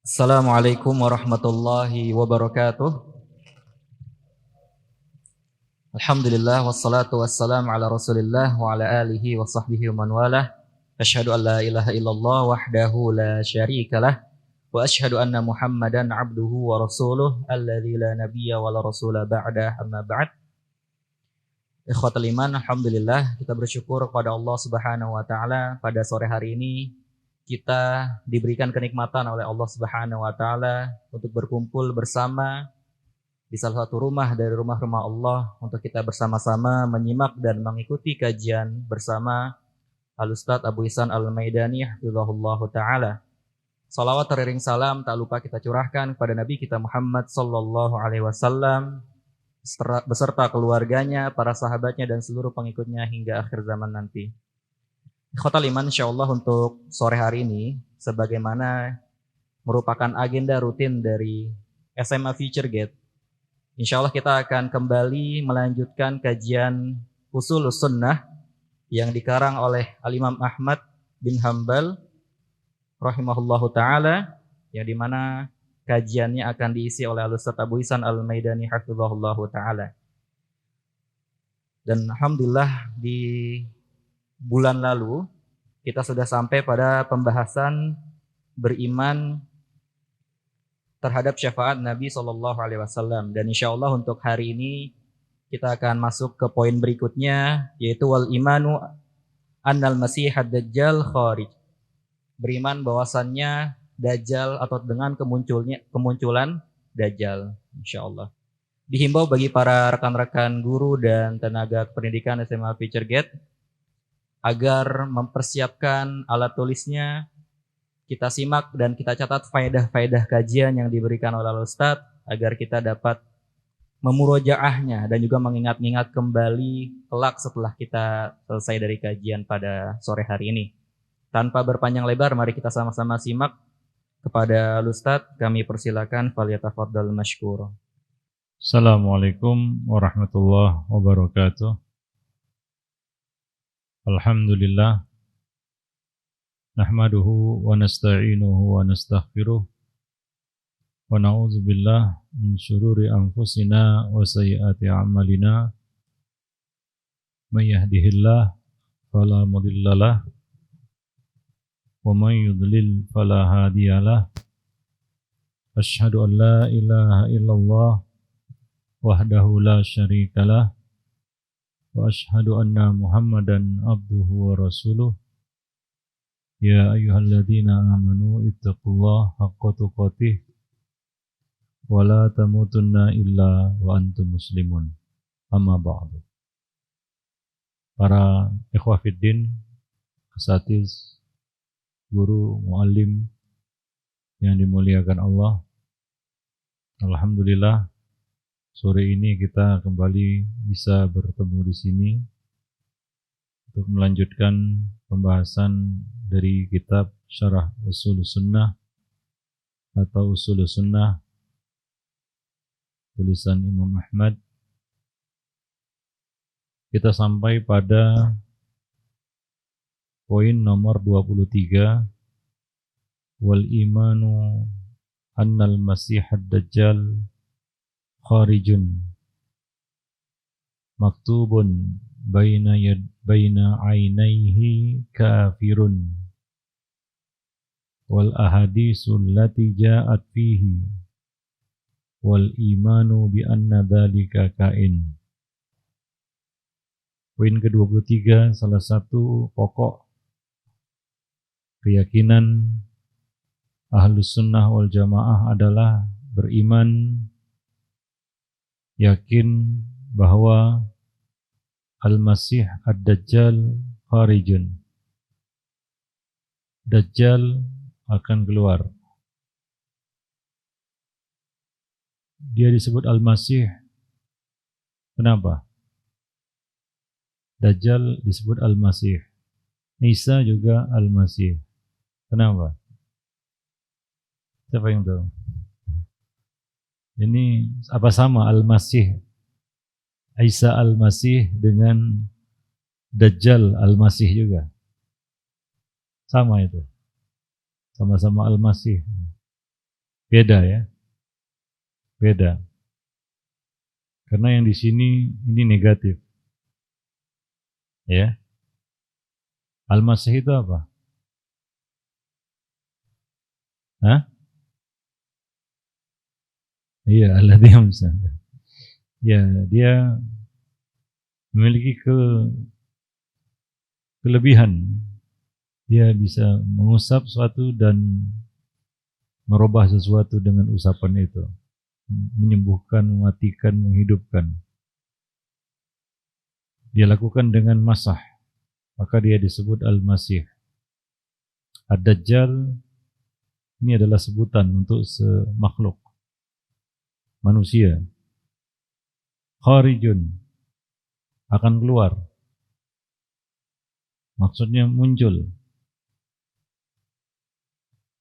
Assalamualaikum warahmatullahi wabarakatuh. Alhamdulillah wassalatu wassalamu ala Rasulillah wa ala alihi wa sahbihi wa man walah. Asyhadu an la ilaha illallah wahdahu la syarikalah wa asyhadu anna Muhammadan abduhu wa rasuluh alladzi la nabiyya wa la rasula ba'da, amma ba'd. Ikhwatul iman, alhamdulillah kita bersyukur kepada Allah Subhanahu wa taala pada sore hari ini kita diberikan kenikmatan oleh Allah Subhanahu wa taala untuk berkumpul bersama di salah satu rumah dari rumah-rumah Allah untuk kita bersama-sama menyimak dan mengikuti kajian bersama Al-Ustaz Abu Ihsan Al-Maidani hafizahullahu taala. Salawat teriring salam tak lupa kita curahkan kepada Nabi kita Muhammad sallallahu alaihi wasallam beserta keluarganya, para sahabatnya dan seluruh pengikutnya hingga akhir zaman nanti. Ikhwatal iman, insyaallah untuk sore hari ini sebagaimana merupakan agenda rutin dari SMA Future Gate, insyaallah kita akan kembali melanjutkan kajian Ushulus Sunnah yang dikarang oleh Al-Imam Ahmad bin Hanbal rahimahullahu taala, yang dimana kajiannya akan diisi oleh Al-Ustaz Abu Ihsan Al-Maidani hafizahullahu taala. Dan alhamdulillah di bulan lalu kita sudah sampai pada pembahasan beriman terhadap syafaat Nabi sallallahu alaihi wasallam, dan insyaallah untuk hari ini kita akan masuk ke poin berikutnya, yaitu wal imanu annal masihad dajjal kharij. Beriman bahwasannya dajjal atau dengan kemunculan dajjal insyaallah. Dihimbau bagi para rekan-rekan guru dan tenaga pendidikan SMA Future Gate agar mempersiapkan alat tulisnya. Kita simak dan kita catat faedah-faedah kajian yang diberikan oleh Ustadz agar kita dapat memurojaahnya dan juga mengingat-ingat kembali kelak setelah kita selesai dari kajian pada sore hari ini. Tanpa berpanjang lebar, mari kita sama-sama simak. Kepada Ustadz kami persilakan, falyatafaddal mashkur. Assalamualaikum warahmatullahi wabarakatuh. Alhamdulillah, nahmaduhu wa nasta'inuhu wa nastaghfiruh wa na'udzu billah min syururi anfusina wa sayyiati a'malina. May yahdihillah fala mudhillalah wa may yudlil fala hadiyalah. Asyhadu an la ilaha illallah wahdahu la syarikalah wa asyhadu anna Muhammadan abduhu wa rasuluh. Ya ayyuhalladzina amanu ittaqullaha haqqa tuqatih wa la tamutunna illa wa antum muslimun. Amma ba'du. Para ikhwah fiddin, asatiz, guru, muallim yang dimuliakan Allah, alhamdulillah sore ini kita kembali bisa bertemu di sini untuk melanjutkan pembahasan dari kitab Syarah Ushulus Sunnah atau Ushulus Sunnah tulisan Imam Ahmad. Kita sampai pada poin nomor 23, wal imanu annal masihad dajjal kharijun maktubun baina ainaihi kafirun wal ahadisul lati ja'at fihi wal imanu bi anna dzalika kain. Poin ke-23, salah satu pokok keyakinan Ahlus Sunnah wal Jamaah adalah beriman, yakin bahwa Al-Masih Ad-Dajjal kharijun. Dajjal akan keluar. Dia disebut Al-Masih. Kenapa? Dajjal disebut Al-Masih. Isa juga Al-Masih. Kenapa? Siapa yang tahu? Ini apa sama Al-Masih, Isa Al-Masih dengan Dajjal Al-Masih juga? Sama itu. Sama-sama Al-Masih. Beda ya, beda. Karena yang di sini ini negatif. Ya. Al-Masih itu apa? Hah? Iya, alladzi yamsa. Ya, dia memiliki kelebihan. Dia bisa mengusap sesuatu dan merubah sesuatu dengan usapan itu. Menyembuhkan, mematikan, menghidupkan. Dia lakukan dengan masah, maka dia disebut Al-Masih. Ad-Dajjal ini adalah sebutan untuk semakhluk manusia. Kharijun, akan keluar. Maksudnya muncul.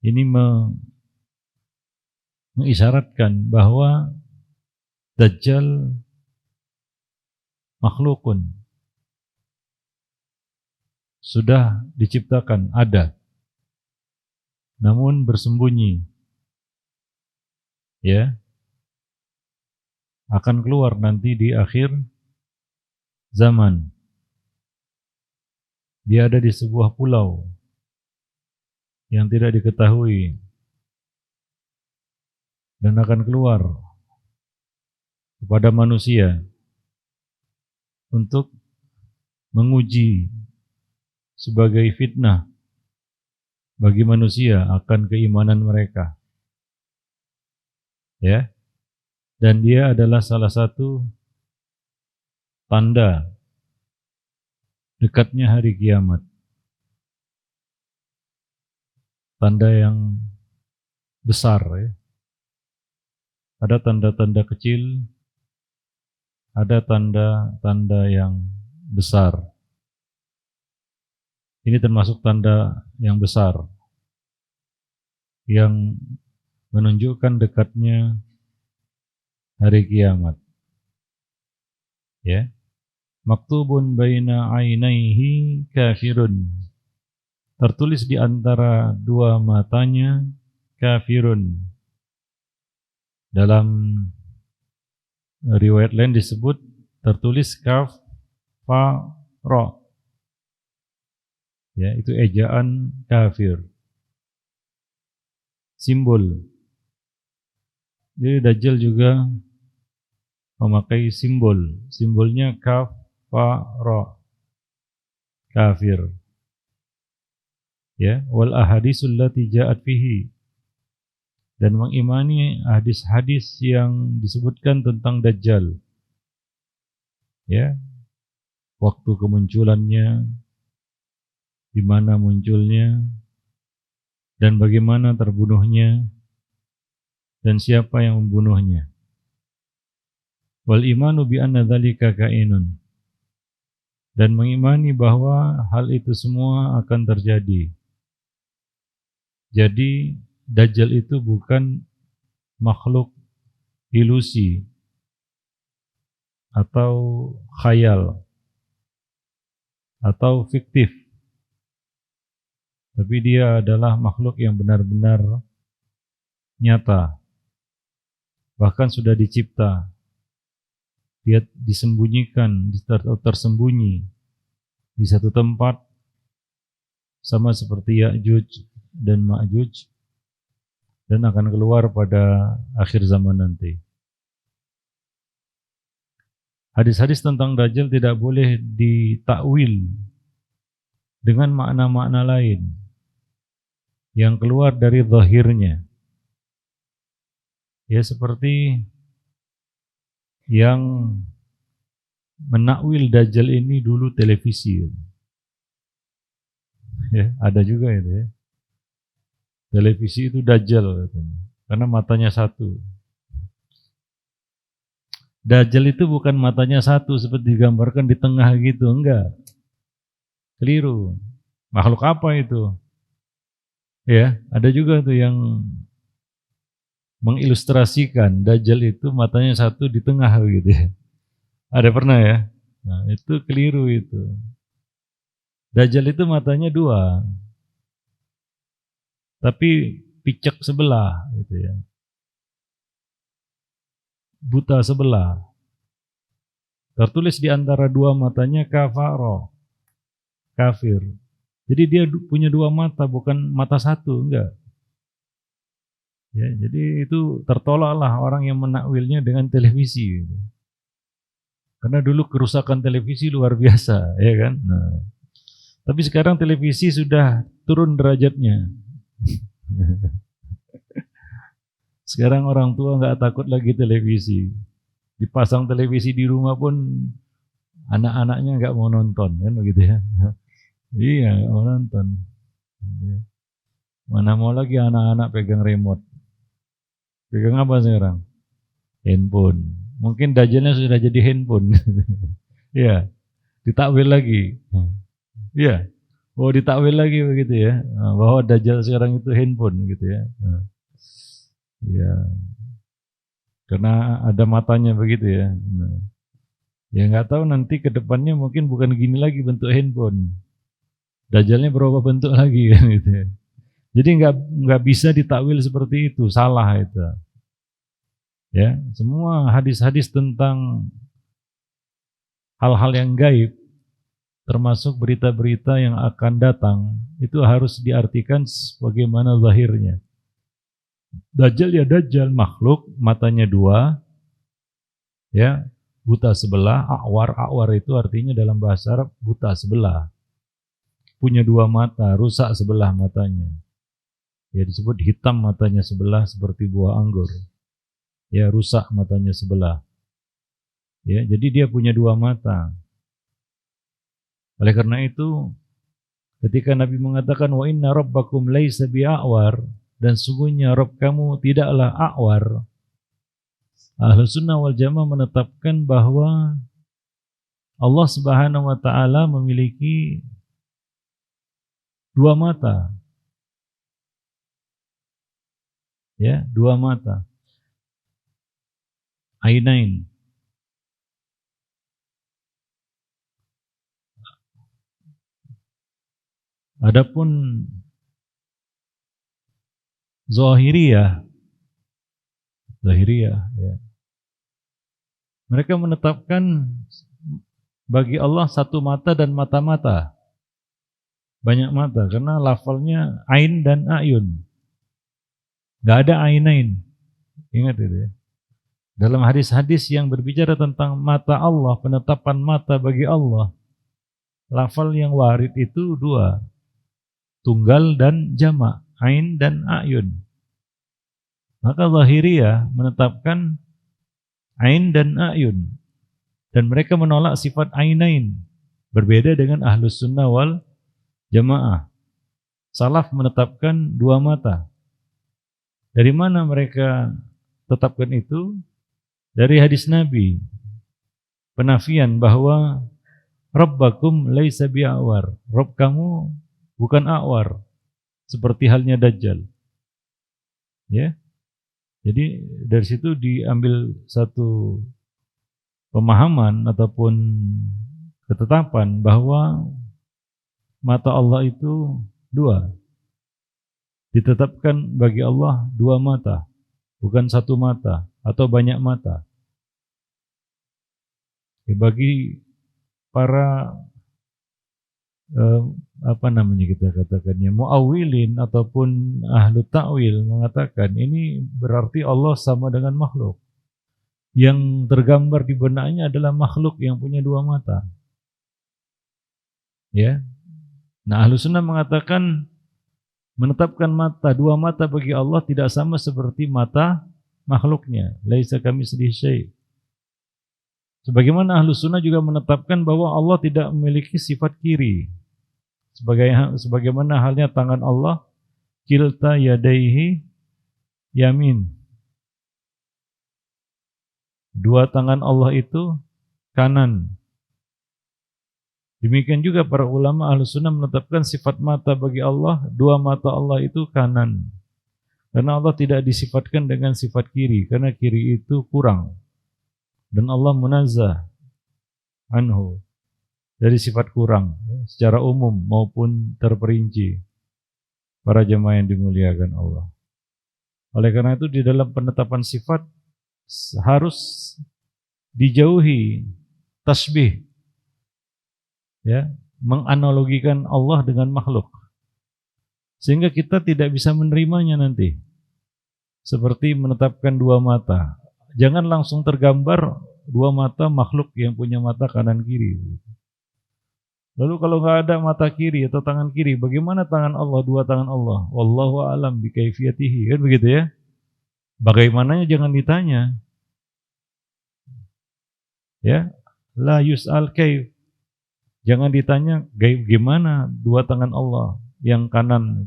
Ini mengisyaratkan bahwa Dajjal makhlukun, sudah diciptakan, ada, namun bersembunyi, ya, akan keluar nanti di akhir zaman. Dia ada di sebuah pulau yang tidak diketahui dan akan keluar kepada manusia untuk menguji sebagai fitnah bagi manusia akan keimanan mereka. Ya. Dan dia adalah salah satu tanda dekatnya hari kiamat. Tanda yang besar ya. Ada tanda-tanda kecil, ada tanda-tanda yang besar. Ini termasuk tanda yang besar yang menunjukkan dekatnya hari kiamat. Ya. Maktubun baina ainaihi kafirun. Tertulis di antara dua matanya kafirun. Dalam riwayat lain disebut tertulis kaf fa ra. Ya, itu ejaan kafir. Simbol. Jadi Dajjal juga memakai simbol. Simbolnya kaf fa ra. Kafir. Ya, wal ahadisul lati ja'at fihi. Dan mengimani hadis-hadis yang disebutkan tentang Dajjal. Ya. Waktu kemunculannya, di mana munculnya, dan bagaimana terbunuhnya, dan siapa yang membunuhnya. Wal imanu bi anna dzalika kainun. Dan mengimani bahwa hal itu semua akan terjadi. Jadi Dajjal itu bukan makhluk ilusi atau khayal atau fiktif. Tapi dia adalah makhluk yang benar-benar nyata. Bahkan sudah dicipta. Dia disembunyikan, tersembunyi di satu tempat sama seperti Ya'juj dan Ma'juj dan akan keluar pada akhir zaman nanti. Hadis-hadis tentang Dajjal tidak boleh ditakwil dengan makna-makna lain yang keluar dari zahirnya. Ya seperti yang menakwil Dajjal ini dulu televisi. Ya, ada juga itu ya. Televisi itu Dajjal katanya, karena matanya satu. Dajjal itu bukan matanya satu seperti digambarkan di tengah gitu, enggak. Keliru. Makhluk apa itu? Ya, ada juga tuh yang mengilustrasikan Dajjal itu matanya satu di tengah gitu ya. Ada pernah ya? Nah, itu keliru itu. Dajjal itu matanya dua. Tapi picek sebelah gitu ya. buta sebelah. Tertulis di antara dua matanya kafaro, kafir. Jadi dia punya dua mata, bukan mata satu, enggak. Ya, jadi itu tertolaklah orang yang menakwilnya dengan televisi. Karena dulu kerusakan televisi luar biasa, ya kan? Nah, tapi sekarang televisi sudah turun derajatnya. Sekarang orang tua nggak takut lagi televisi. Dipasang televisi di rumah pun anak-anaknya nggak mau nonton, kan begitu ya? Iya, nggak mau nonton. Mana mau lagi anak-anak pegang remote? Pegang apa sekarang? Handphone. Mungkin dajjalnya sudah jadi handphone. Iya, ditakwil lagi. Iya, oh ditakwil lagi begitu ya, bahwa dajjal sekarang itu handphone gitu ya. Iya. Karena ada matanya begitu ya. Nah, ya nggak tahu nanti ke depannya mungkin bukan gini lagi bentuk handphone. Dajjalnya berubah bentuk lagi kan gitu ya. Jadi nggak bisa ditakwil seperti itu, salah itu. Ya, semua hadis-hadis tentang hal-hal yang gaib, termasuk berita-berita yang akan datang, itu harus diartikan sebagaimana zahirnya. Dajjal ya dajjal, makhluk, matanya dua, ya, buta sebelah, a'war itu artinya dalam bahasa Arab buta sebelah, punya dua mata, rusak sebelah matanya, ya disebut hitam matanya sebelah seperti buah anggur, ya rusak matanya sebelah, ya jadi dia punya dua mata. Oleh karena itu, ketika Nabi mengatakan wa inna rabbakum laisa bi'awar, dan sungguhnya Rabb kamu tidaklah a'war, Ahlus Sunnah wal Jamaah menetapkan bahwa Allah Subhanahu wa taala memiliki dua mata. Ya, dua mata. Ainain. Adapun Zahiriyah, ya. Mereka menetapkan bagi Allah satu mata dan mata-mata. Banyak mata karena lafalnya ain dan ayun. Enggak ada ainain. Ingat itu ya. Dalam hadis-hadis yang berbicara tentang mata Allah, penetapan mata bagi Allah, lafal yang warid itu dua. Tunggal dan jamak, ain dan ayun. Maka Zahiriyah menetapkan ain dan ayun, dan mereka menolak sifat ainain, berbeda dengan Ahlus Sunnah wal Jamaah. Salaf menetapkan dua mata. Dari mana mereka tetapkan itu? Dari hadis Nabi, penafian bahwa Rabbakum laisa bi'awar, Rabb kamu bukan a'war, seperti halnya Dajjal. Ya. Jadi dari situ diambil satu pemahaman ataupun ketetapan bahwa mata Allah itu dua. Ditetapkan bagi Allah dua mata, bukan satu mata atau banyak mata. Bagi para kita katakannya muawwilin ataupun ahlu ta'wil mengatakan ini berarti Allah sama dengan makhluk. Yang tergambar di benaknya adalah makhluk yang punya dua mata. Ya. Nah, Ahlu Sunnah mengatakan menetapkan dua mata bagi Allah tidak sama seperti mata makhluknya. Laisa kamitslihi syai'. Sebagaimana Ahlu Sunnah juga menetapkan bahwa Allah tidak memiliki sifat kiri. Sebagaimana halnya tangan Allah, kilta yadaihi yamin. Dua tangan Allah itu kanan. Demikian juga para ulama Ahlus Sunnah menetapkan sifat mata bagi Allah, dua mata Allah itu kanan. Karena Allah tidak disifatkan dengan sifat kiri, karena kiri itu kurang. Dan Allah munazzah anhu dari sifat kurang, secara umum maupun terperinci. Para jemaah yang dimuliakan Allah. Oleh karena itu di dalam penetapan sifat harus dijauhi tasbih, ya, menganalogikan Allah dengan makhluk, sehingga kita tidak bisa menerimanya nanti. Seperti menetapkan dua mata, jangan langsung tergambar dua mata makhluk yang punya mata kanan kiri. Lalu kalau nggak ada mata kiri atau tangan kiri, bagaimana tangan Allah, dua tangan Allah? Wallahu a'lam bikaifiyatihi, kan begitu ya? Bagaimananya jangan ditanya. Ya, la yus'al kaif. Jangan ditanya gimana dua tangan Allah yang kanan.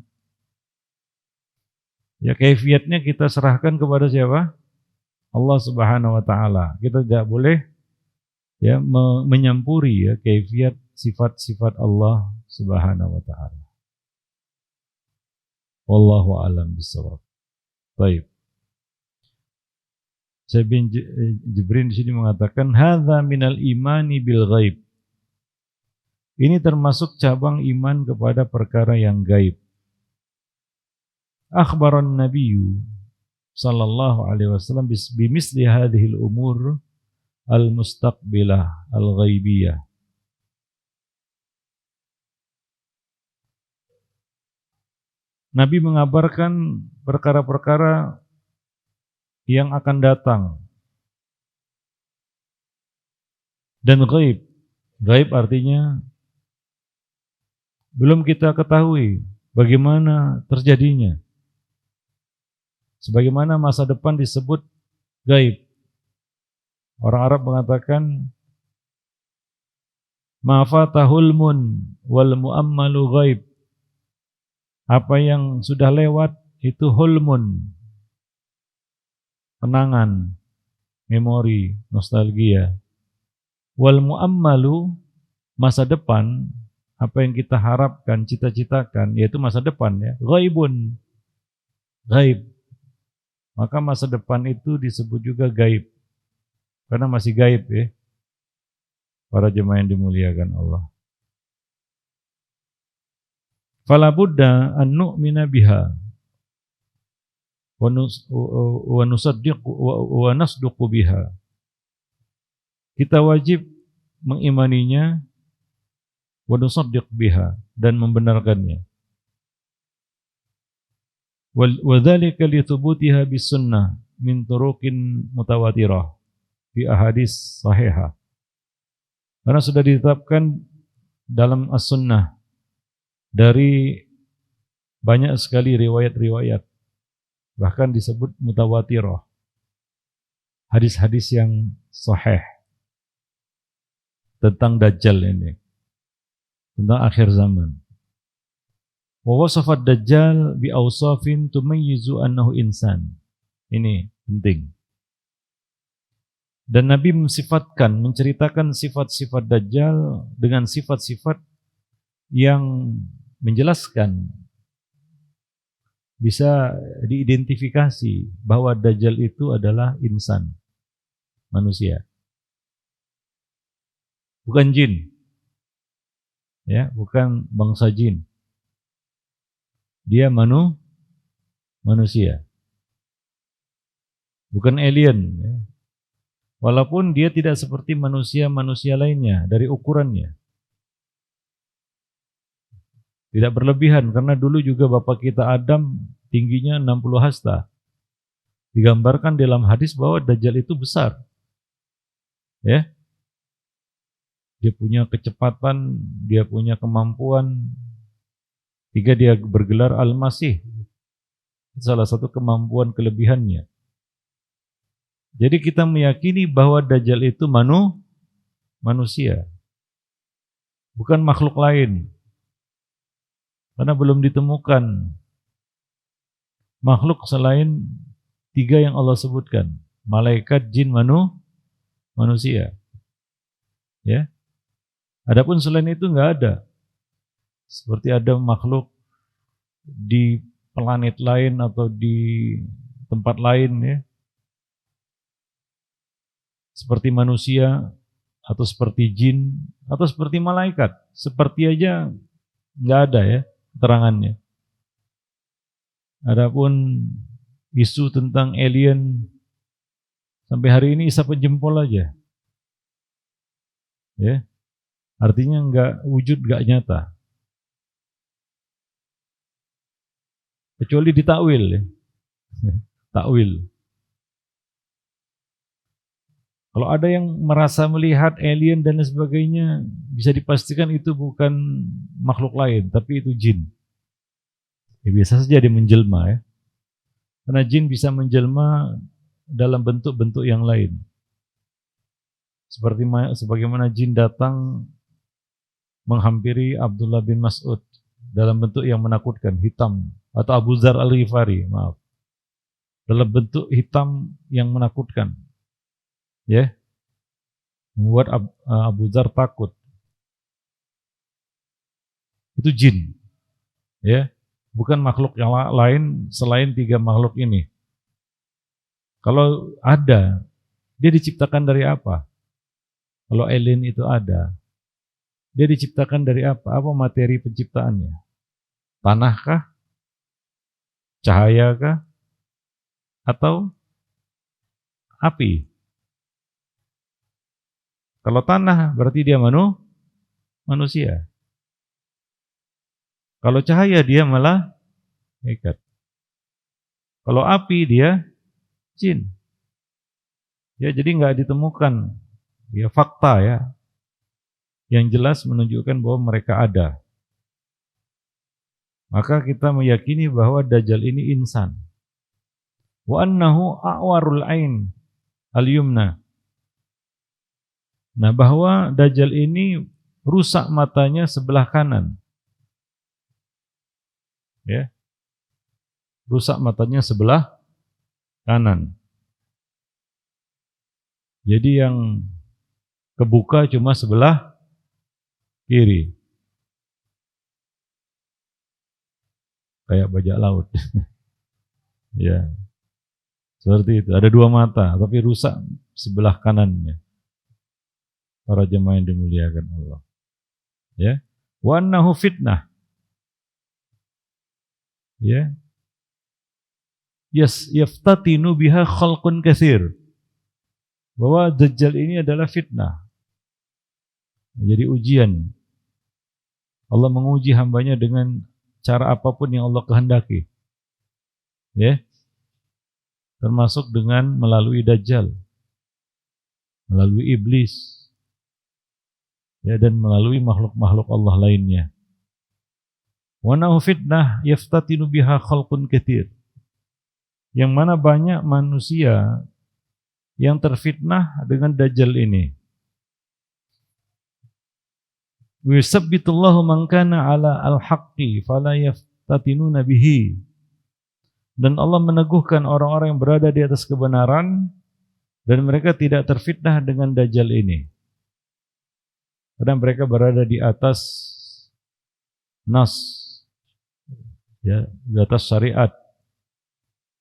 Ya, kaifiatnya kita serahkan kepada siapa? Allah Subhanahu wa taala. Kita tidak boleh ya menyampuri ya kaifiat sifat-sifat Allah Subhanahu wa taala. Wallahu a'lam bishawab. Baik. Syekh bin Jibrin di sini mengatakan hadza minal imani bil ghaib. Ini termasuk cabang iman kepada perkara yang gaib. Akhbaran Nabiyyu sallallahu alaihi wasallam bimisli hadhil umur al-mustaqbilah al-ghaibiyah. Nabi mengabarkan perkara-perkara yang akan datang dan gaib. Gaib artinya belum kita ketahui bagaimana terjadinya. Sebagaimana masa depan disebut gaib. Orang Arab mengatakan ma fatahul mun wal muammalu ghaib. Apa yang sudah lewat itu hulmun, kenangan, memori, nostalgia. Wal muammalu, masa depan, apa yang kita harapkan, cita-citakan, yaitu masa depan ya. Ghaibun, gaib. Maka masa depan itu disebut juga gaib, karena masih gaib ya. Para jemaah yang dimuliakan Allah. Fala budda an nu'mina biha wa nusaddiqu wa nasduqu biha. Kita wajib mengimaninya, wa nusaddiq biha, dan membenarkannya. Wa dzalika li thubutiha bis sunnah min turuqin mutawatirah fi ahadits sahihah. Karena sudah ditetapkan dalam as-sunnah dari banyak sekali riwayat-riwayat, bahkan disebut mutawatirah, hadis-hadis yang sahih tentang Dajjal ini, tentang akhir zaman. Wa wasafat Dajjal bi awsafin tumayyizu annahu insan. Ini penting. Dan Nabi mensifatkan, menceritakan sifat-sifat Dajjal dengan sifat-sifat yang menjelaskan, bisa diidentifikasi bahwa Dajjal itu adalah insan, manusia, bukan jin, ya, bukan bangsa jin. Dia manusia, bukan alien, ya. Walaupun dia tidak seperti manusia-manusia lainnya dari ukurannya. Tidak berlebihan, karena dulu juga bapak kita Adam tingginya 60 hasta. Digambarkan dalam hadis bahwa Dajjal itu besar. Ya. Dia punya kecepatan, dia punya kemampuan. Hingga dia bergelar Al-Masih. Salah satu kemampuan kelebihannya. Jadi kita meyakini bahwa Dajjal itu manusia. Bukan makhluk lain. Karena belum ditemukan makhluk selain 3 yang Allah sebutkan. Malaikat, jin, manusia. Ya. Adapun selain itu enggak ada. Seperti ada makhluk di planet lain atau di tempat lain ya. Seperti manusia atau seperti jin atau seperti malaikat. Seperti aja enggak ada ya keterangannya. Adapun isu tentang alien Sampai hari ini isapan jempol aja. Ya. Artinya enggak wujud, enggak nyata. Kecuali ditakwil ya. Takwil. Kalau ada yang merasa melihat alien dan lain sebagainya, bisa dipastikan itu bukan makhluk lain, tapi itu jin. Ya, biasa saja dia menjelma ya. Karena jin bisa menjelma dalam bentuk-bentuk yang lain. Sebagaimana jin datang menghampiri Abdullah bin Mas'ud dalam bentuk yang menakutkan, hitam, atau Abu Dzar Al-Ghifari, maaf. Dalam bentuk hitam yang menakutkan. Ya, membuat Abu Dzar takut. Itu jin, ya, bukan makhluk yang lain selain 3 makhluk ini. Kalau ada, dia diciptakan dari apa? Kalau alien itu ada, dia diciptakan dari apa? Apa materi penciptaannya? Tanahkah? Cahayakah? Atau api? Kalau tanah berarti dia manusia. Kalau cahaya dia malah malaikat. Kalau api dia jin. Ya, jadi nggak ditemukan ya fakta ya yang jelas menunjukkan bahwa mereka ada. Maka kita meyakini bahwa Dajjal ini insan. Wa annahu a'warul ain al-yumna. Nah, bahwa Dajjal ini rusak matanya sebelah kanan. Ya. Rusak matanya sebelah kanan. Jadi yang kebuka cuma sebelah kiri. Kayak bajak laut. Ya. Seperti itu. Ada 2 mata, tapi rusak sebelah kanannya. Para jemaah yang dimuliakan Allah. Ya. Wa annahu fitnah. Ya. Yaftatinu biha khalqun katsir. Bahwa Dajjal ini adalah fitnah. Jadi ujian. Allah menguji hambanya dengan cara apapun yang Allah kehendaki. Ya. Termasuk dengan melalui Dajjal. Melalui iblis. Ya, dan melalui makhluk-makhluk Allah lainnya. Wa nahu fitnah yaftatinu biha khalqun katsir. Yang mana banyak manusia yang terfitnah dengan Dajjal ini. Wa yusabbitullahu man kana ala al-haqqi fala yaftatinuna bihi. Dan Allah meneguhkan orang-orang yang berada di atas kebenaran dan mereka tidak terfitnah dengan Dajjal ini. Karena mereka berada di atas nas, ya, di atas syariat,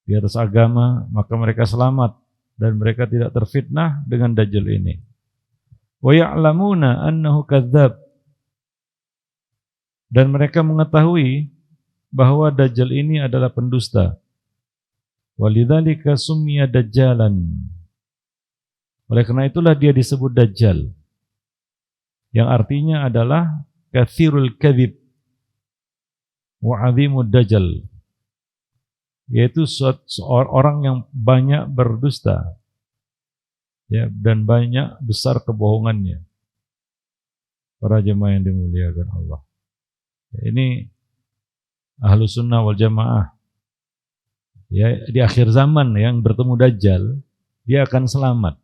di atas agama, maka mereka selamat dan mereka tidak terfitnah dengan Dajjal ini. Wa ya'lamuna annahu kadzdzab. Dan mereka mengetahui bahwa Dajjal ini adalah pendusta. Walidzalika summiya dajjalan. Oleh karena itulah dia disebut Dajjal. Yang artinya adalah katsirul kadzib wa 'azimud dajjal. Yaitu seorang yang banyak berdusta. Ya, dan banyak besar kebohongannya. Para jemaah yang dimuliakan Allah. Ya, ini Ahlus Sunnah wal Jamaah. Ya, di akhir zaman yang bertemu Dajjal, dia akan selamat.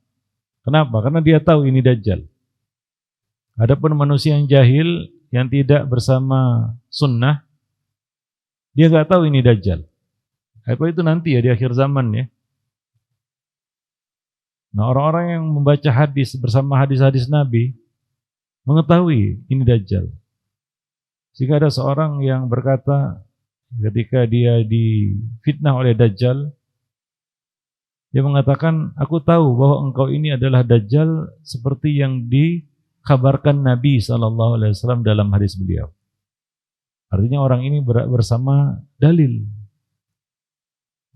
Kenapa? Karena dia tahu ini Dajjal. Adapun manusia yang jahil, yang tidak bersama sunnah, dia nggak tahu ini Dajjal. Apa itu nanti ya di akhir zaman ya. Nah, orang-orang yang membaca hadis bersama hadis-hadis Nabi mengetahui ini Dajjal. Jika ada seorang yang berkata ketika dia difitnah oleh Dajjal, dia mengatakan, aku tahu bahwa engkau ini adalah Dajjal seperti yang dikabarkan Nabi SAW dalam hadis beliau. Artinya orang ini bersama dalil.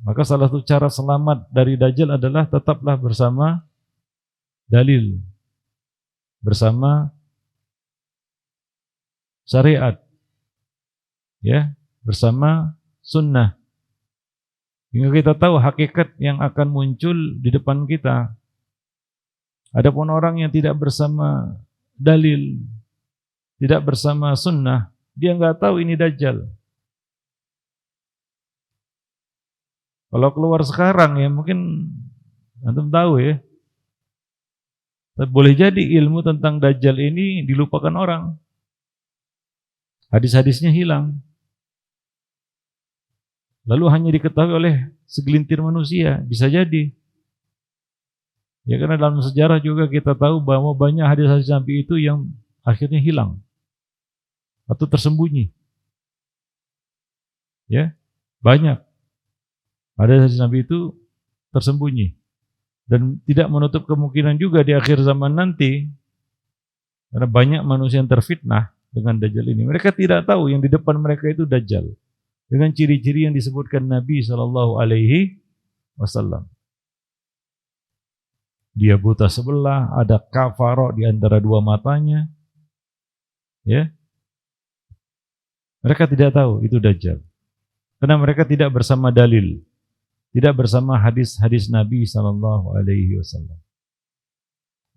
Maka salah satu cara selamat dari Dajjal adalah tetaplah bersama dalil, bersama syariat, ya, bersama sunnah. Hingga kita tahu hakikat yang akan muncul di depan kita. Adapun orang yang tidak bersama dalil, tidak bersama sunnah, dia nggak tahu ini Dajjal. Kalau keluar sekarang ya mungkin antum tahu ya. Tapi boleh jadi ilmu tentang Dajjal ini dilupakan orang. Hadis-hadisnya hilang. Lalu hanya diketahui oleh segelintir manusia, bisa jadi. Ya karena dalam sejarah juga kita tahu bahwa banyak hadis-hadis Nabi itu yang akhirnya hilang atau tersembunyi. Ya, banyak. Hadis-hadis Nabi itu tersembunyi dan tidak menutup kemungkinan juga di akhir zaman nanti, karena banyak manusia yang terfitnah dengan Dajjal ini. Mereka tidak tahu yang di depan mereka itu Dajjal dengan ciri-ciri yang disebutkan Nabi SAW. Dia buta sebelah, ada kafarah di antara dua matanya. Ya, mereka tidak tahu itu Dajjal karena mereka tidak bersama dalil, tidak bersama hadis-hadis Nabi SAW.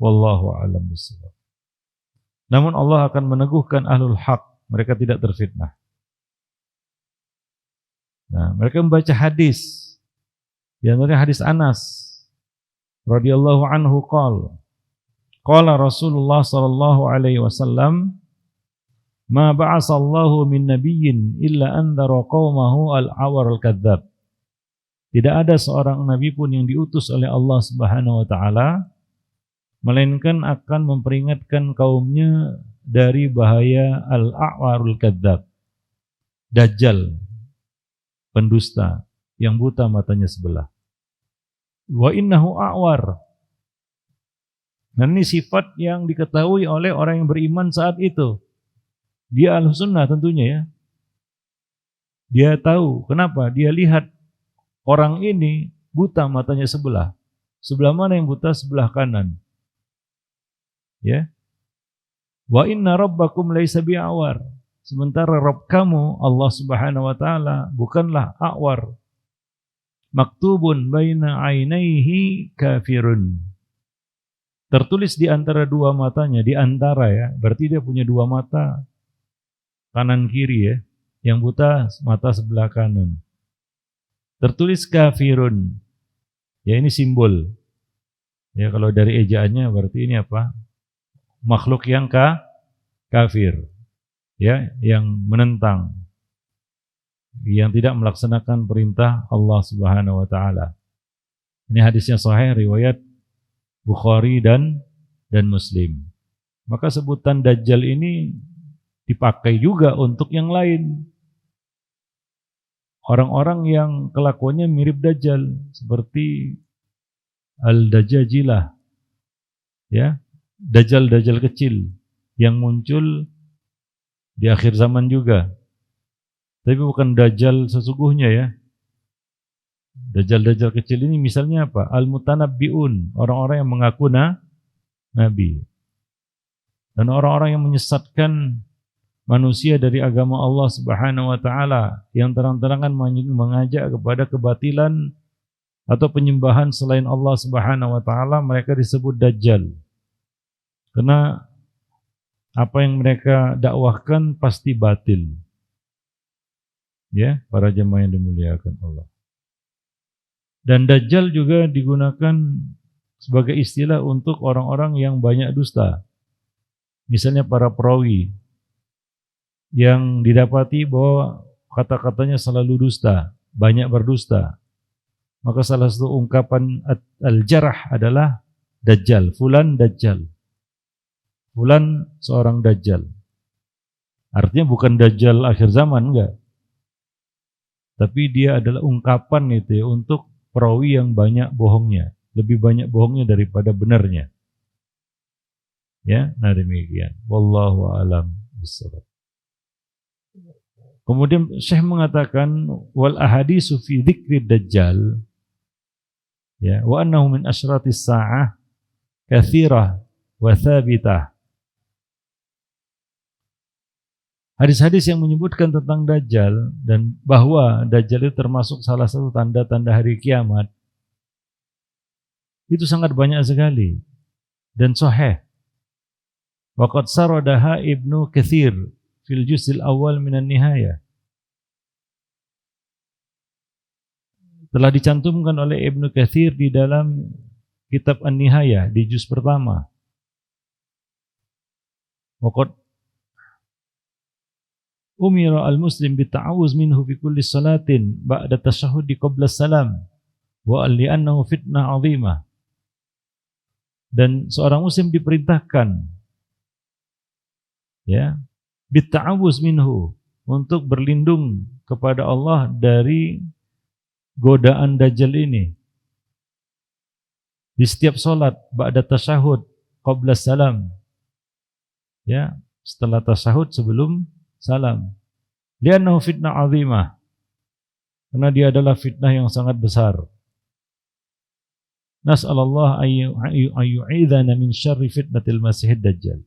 Wallahu a'lam bishawab. Namun Allah akan meneguhkan ahlul haq, mereka tidak terfitnah. Nah, mereka membaca hadis, di antaranya hadis Anas radhiyallahu anhu qala Rasulullah sallallahu alaihi wasallam, ma ba'asallahu min nabiyyin illa andhara qaumahu al-awar al-kadzdzab. Tidak ada seorang nabi pun yang diutus oleh Allah Subhanahu wa taala melainkan akan memperingatkan kaumnya dari bahaya al-a'warul kadzdzab, Dajjal, pendusta yang buta matanya sebelah. Wa innahu a'war. Dan ini sifat yang diketahui oleh orang yang beriman saat itu. Dia Ahlussunnah tentunya ya. Dia tahu kenapa? Dia lihat orang ini buta matanya sebelah. Sebelah mana yang buta? Sebelah kanan. Ya. Wa inna rabbakum laisa bi'awar. Sementara Rabb kamu Allah Subhanahu wa taala bukanlah a'war. Maktubun baina ainaihi kafirun. Tertulis di antara dua matanya, di antara ya, berarti dia punya dua mata, kanan kiri ya. Yang buta mata sebelah kanan. Tertulis kafirun. Ya ini simbol. Ya kalau dari ejaannya berarti ini apa? Makhluk yang kafir. Ya, yang menentang. Yang tidak melaksanakan perintah Allah Subhanahu wa taala. Ini hadisnya sahih riwayat Bukhari dan Muslim. Maka sebutan Dajjal ini dipakai juga untuk yang lain. Orang-orang yang kelakuannya mirip Dajjal seperti Al-Dajajilah. Ya, Dajjal-Dajjal kecil yang muncul di akhir zaman juga. Tapi bukan Dajjal sesungguhnya ya. Dajjal-Dajjal kecil ini misalnya apa? Al-Mutanabbi'un, orang-orang yang mengaku nabi. Dan orang-orang yang menyesatkan manusia dari agama Allah Subhanahu wa taala, yang terang-terangan mengajak kepada kebatilan atau penyembahan selain Allah Subhanahu wa taala, mereka disebut Dajjal. Karena apa yang mereka dakwahkan pasti batil. Ya, para jemaah yang dimuliakan Allah. Dan Dajjal juga digunakan sebagai istilah untuk orang-orang yang banyak dusta. Misalnya para perawi yang didapati bahwa kata-katanya selalu dusta, banyak berdusta. Maka salah satu ungkapan al-jarah adalah Dajjal, fulan Dajjal. Fulan seorang Dajjal. Artinya bukan Dajjal akhir zaman, enggak. Tapi dia adalah ungkapan itu ya, untuk perawi yang banyak bohongnya. Lebih banyak bohongnya daripada benarnya. Ya, nah demikian. Wallahu a'lam bishawab. Kemudian Syekh mengatakan wal ahaditsu fi dzikri dajjal, ya, wa annahu min asyratis saah katsirah wa tsabitah. Hadis-hadis yang menyebutkan tentang Dajjal dan bahwa Dajjal itu termasuk salah satu tanda-tanda hari kiamat itu sangat banyak sekali dan sahih. Waqad saradaha Ibnu Katsir fil juz'il awal minan nihayah. Telah dicantumkan oleh Ibnu Katsir di dalam kitab An-Nihayah di juz pertama. Waqad umira al-muslim bita'awuz minhu fi kulli salatin ba'da tasyahhudi qabla salam wa li'annahu fitnah 'azimah. Dan seorang muslim diperintahkan, ya, bita'awuz minhu, untuk berlindung kepada Allah dari godaan Dajjal ini di setiap salat ba'da tasyahud qabla salam, ya, setelah tasyahud sebelum salam. Li'annahu fitnah 'azimah, karena dia adalah fitnah yang sangat besar. Nas'alallah ayyu'idhana min syarri fitnatil masihid dajjal.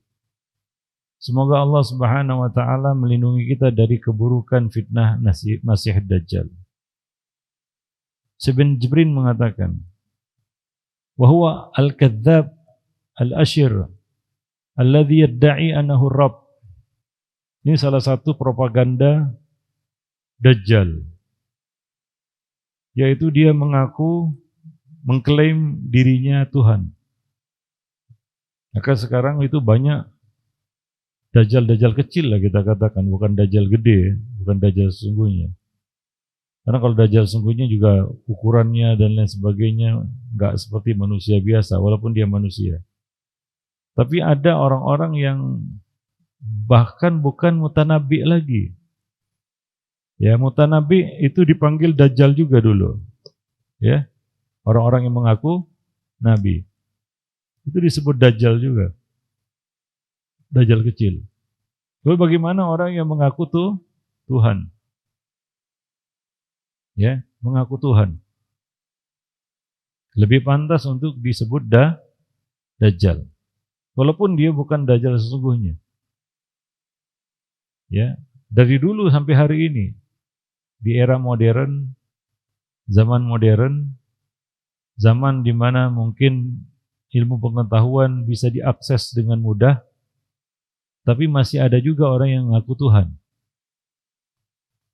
Semoga Allah Subhanahu wa taala melindungi kita dari keburukan fitnah Masih Dajjal. Ibn Jibrin mengatakan, wa huwa al-kadzdzab al-ashir alladhi yadda'i annahu rabb. Ini salah satu propaganda Dajjal, yaitu dia mengklaim dirinya Tuhan. Maka sekarang itu banyak Dajjal kecil lah kita katakan, bukan Dajjal gede, bukan Dajjal sesungguhnya. Karena kalau Dajjal sesungguhnya juga ukurannya dan lain sebagainya nggak seperti manusia biasa, walaupun dia manusia. Tapi ada orang-orang yang bahkan bukan mutanabi lagi. Ya, mutanabi itu dipanggil Dajjal juga dulu. Ya, orang-orang yang mengaku nabi itu disebut Dajjal juga. Dajjal kecil. Lalu bagaimana orang yang mengaku Tuhan? Ya, mengaku Tuhan. Lebih pantas untuk disebut Dajjal. Walaupun dia bukan Dajjal sesungguhnya. Ya, dari dulu sampai hari ini, di era modern, zaman modern, zaman di mana mungkin ilmu pengetahuan bisa diakses dengan mudah, tapi masih ada juga orang yang mengaku Tuhan.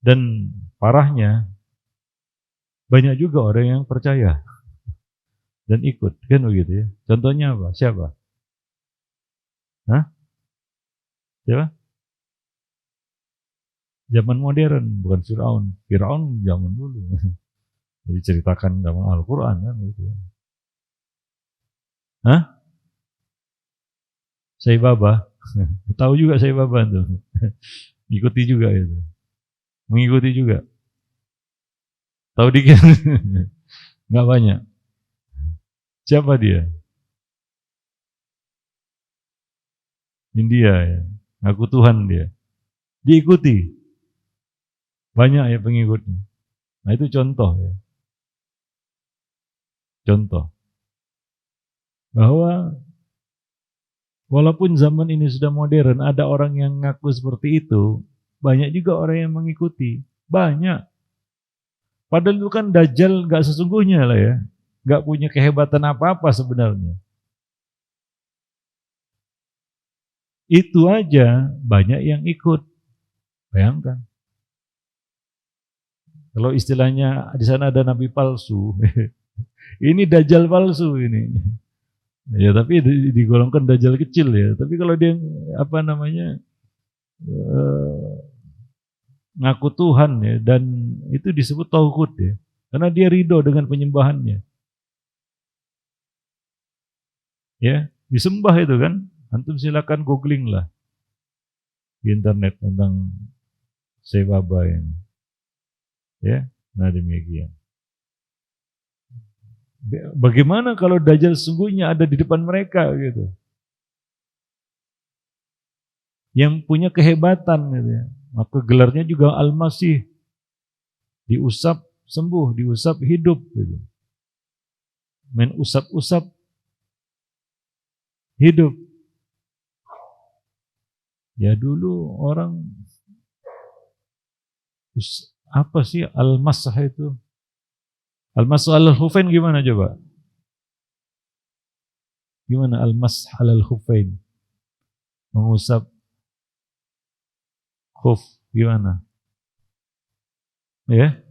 Dan parahnya, banyak juga orang yang percaya dan ikut, kan begitu ya. Contohnya apa? Siapa? Siapa? Zaman modern, bukan Fir'aun. Fir'aun zaman dulu. Jadi ceritakan dalam Al-Quran kan gitu ya. Sai Baba. Tahu juga Sai Baba tuh. Ikuti juga itu. Mengikuti juga. Tahu dikit. Enggak banyak. Siapa dia? India ya. Ngaku Tuhan dia. Diikuti. Banyak ya pengikutnya. Nah itu contoh ya. Contoh. Bahwa walaupun zaman ini sudah modern, ada orang yang ngaku seperti itu, banyak juga orang yang mengikuti. Banyak. Padahal itu kan Dajjal gak sesungguhnya lah ya. Gak punya kehebatan apa-apa sebenarnya. Itu aja banyak yang ikut. Bayangkan. Kalau istilahnya di sana ada nabi palsu. Ini Dajjal palsu ini. Ya tapi digolongkan Dajjal kecil ya. Tapi kalau dia ngaku Tuhan ya, dan itu disebut tauhid ya. Karena dia ridho dengan penyembahannya. Ya, disembah itu kan. Antum silakan googling lah di internet tentang Sai Baba ini. Ya, nah demikian. Bagaimana kalau Dajjal sesungguhnya ada di depan mereka gitu? Yang punya kehebatan gitu ya. Maka gelarnya juga Al-Masih. Diusap sembuh, diusap hidup gitu. Main usap-usap hidup. Ya dulu orang apa sih Al-Masah itu? Al-Masah al-Khufain gimana coba? Gimana Al-Masah al-Khufain? Mengusap khuf gimana? Ya,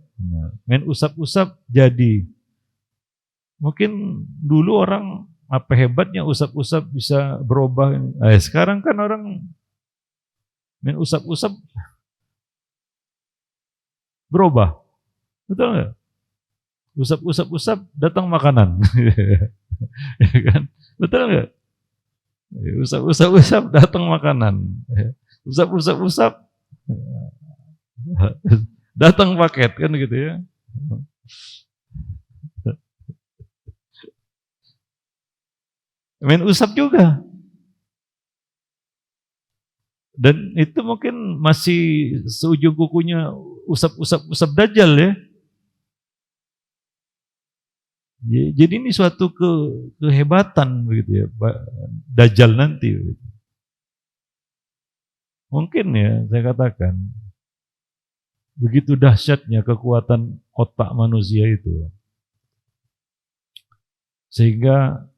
main usap-usap jadi. Mungkin dulu orang apa hebatnya usap-usap bisa berubah. Sekarang kan orang main usap-usap berubah, betul nggak? Usap-usap-usap datang makanan, ya kan? Betul nggak? Usap-usap-usap datang makanan, usap-usap-usap datang paket kan gitu ya. Main usap juga. Dan itu mungkin masih seujung kukunya usap-usap Dajjal ya. Jadi ini suatu kehebatan begitu ya, Dajjal nanti. Begitu. Mungkin ya saya katakan begitu dahsyatnya kekuatan otak manusia itu. Sehingga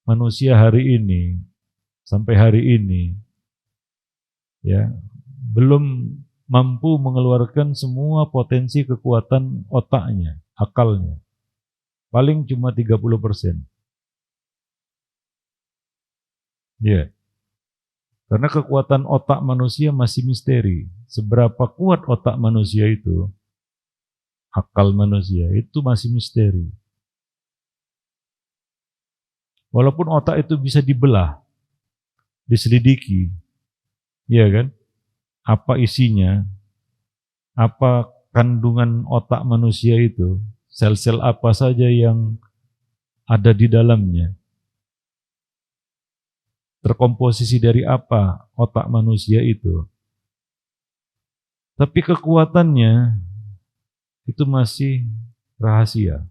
manusia hari ini sampai hari ini ya belum mampu mengeluarkan semua potensi kekuatan otaknya, akalnya. Paling cuma 30%. Ya. Karena kekuatan otak manusia masih misteri. Seberapa kuat otak manusia itu, akal manusia itu masih misteri. Walaupun otak itu bisa dibelah, diselidiki, ya kan? Apa isinya, apa kandungan otak manusia itu, sel-sel apa saja yang ada di dalamnya, terkomposisi dari apa otak manusia itu. Tapi kekuatannya itu masih rahasia.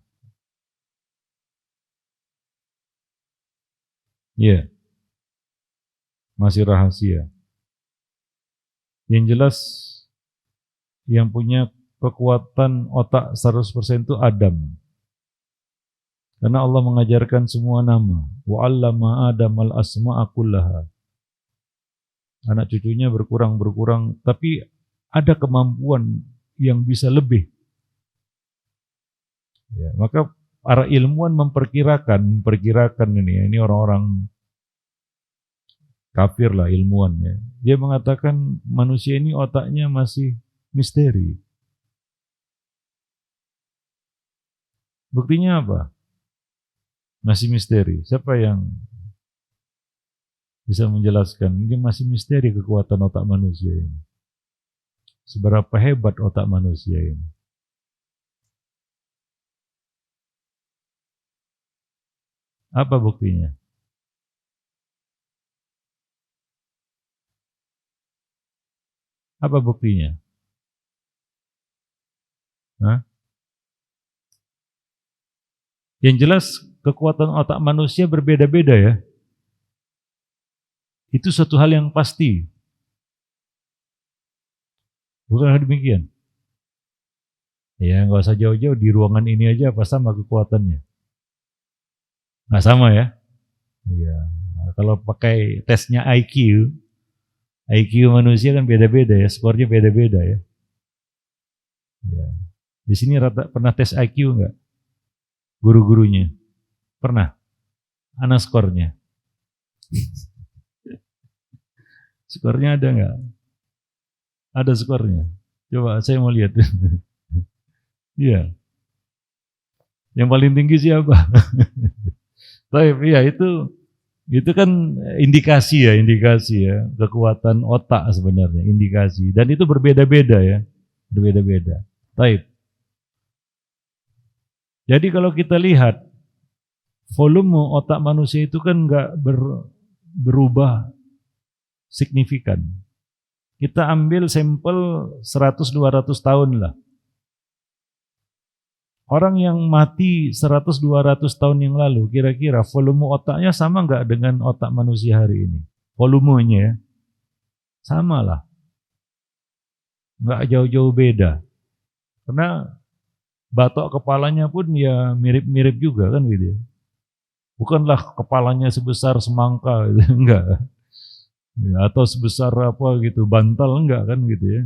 Ya, masih rahasia. Yang jelas yang punya kekuatan otak 100% itu Adam. Karena Allah mengajarkan semua nama. Wa 'allama Adam al-asma'a kullaha. Anak cucunya berkurang, tapi ada kemampuan yang bisa lebih. Ya, maka para ilmuwan memperkirakan ini orang-orang kafir lah ilmuwan ya. Dia mengatakan manusia ini otaknya masih misteri. Buktinya apa? Masih misteri. Siapa yang bisa menjelaskan? Ini masih misteri kekuatan otak manusia ini. Seberapa hebat otak manusia ini? Apa buktinya? Apa buktinya? Hah? Yang jelas kekuatan otak manusia berbeda-beda ya. Itu suatu hal yang pasti. Bukan demikian? Ya nggak usah jauh-jauh, di ruangan ini aja apa sama kekuatannya? Nggak sama ya? Iya. Kalau pakai tesnya IQ manusia kan beda-beda ya, skornya beda-beda ya. Ya. Di sini pernah tes IQ nggak? Guru-gurunya pernah? Ana skornya? Skornya ada nggak? Ada skornya. Coba saya mau lihat. Iya. Yang paling tinggi siapa? Tapi ya itu kan indikasi ya kekuatan otak sebenarnya, indikasi. Dan itu berbeda-beda ya, berbeda-beda. Baik. Jadi kalau kita lihat volume otak manusia itu kan nggak berubah signifikan. kita ambil sampel 100-200 tahun lah. Orang yang mati 100-200 tahun yang lalu, kira-kira volume otaknya sama nggak dengan otak manusia hari ini? Volumenya ya, sama lah. Nggak jauh-jauh beda. Karena batok kepalanya pun ya mirip-mirip juga kan gitu ya. Bukanlah kepalanya sebesar semangka gitu, enggak. Ya, atau sebesar apa gitu, bantal, enggak kan gitu ya.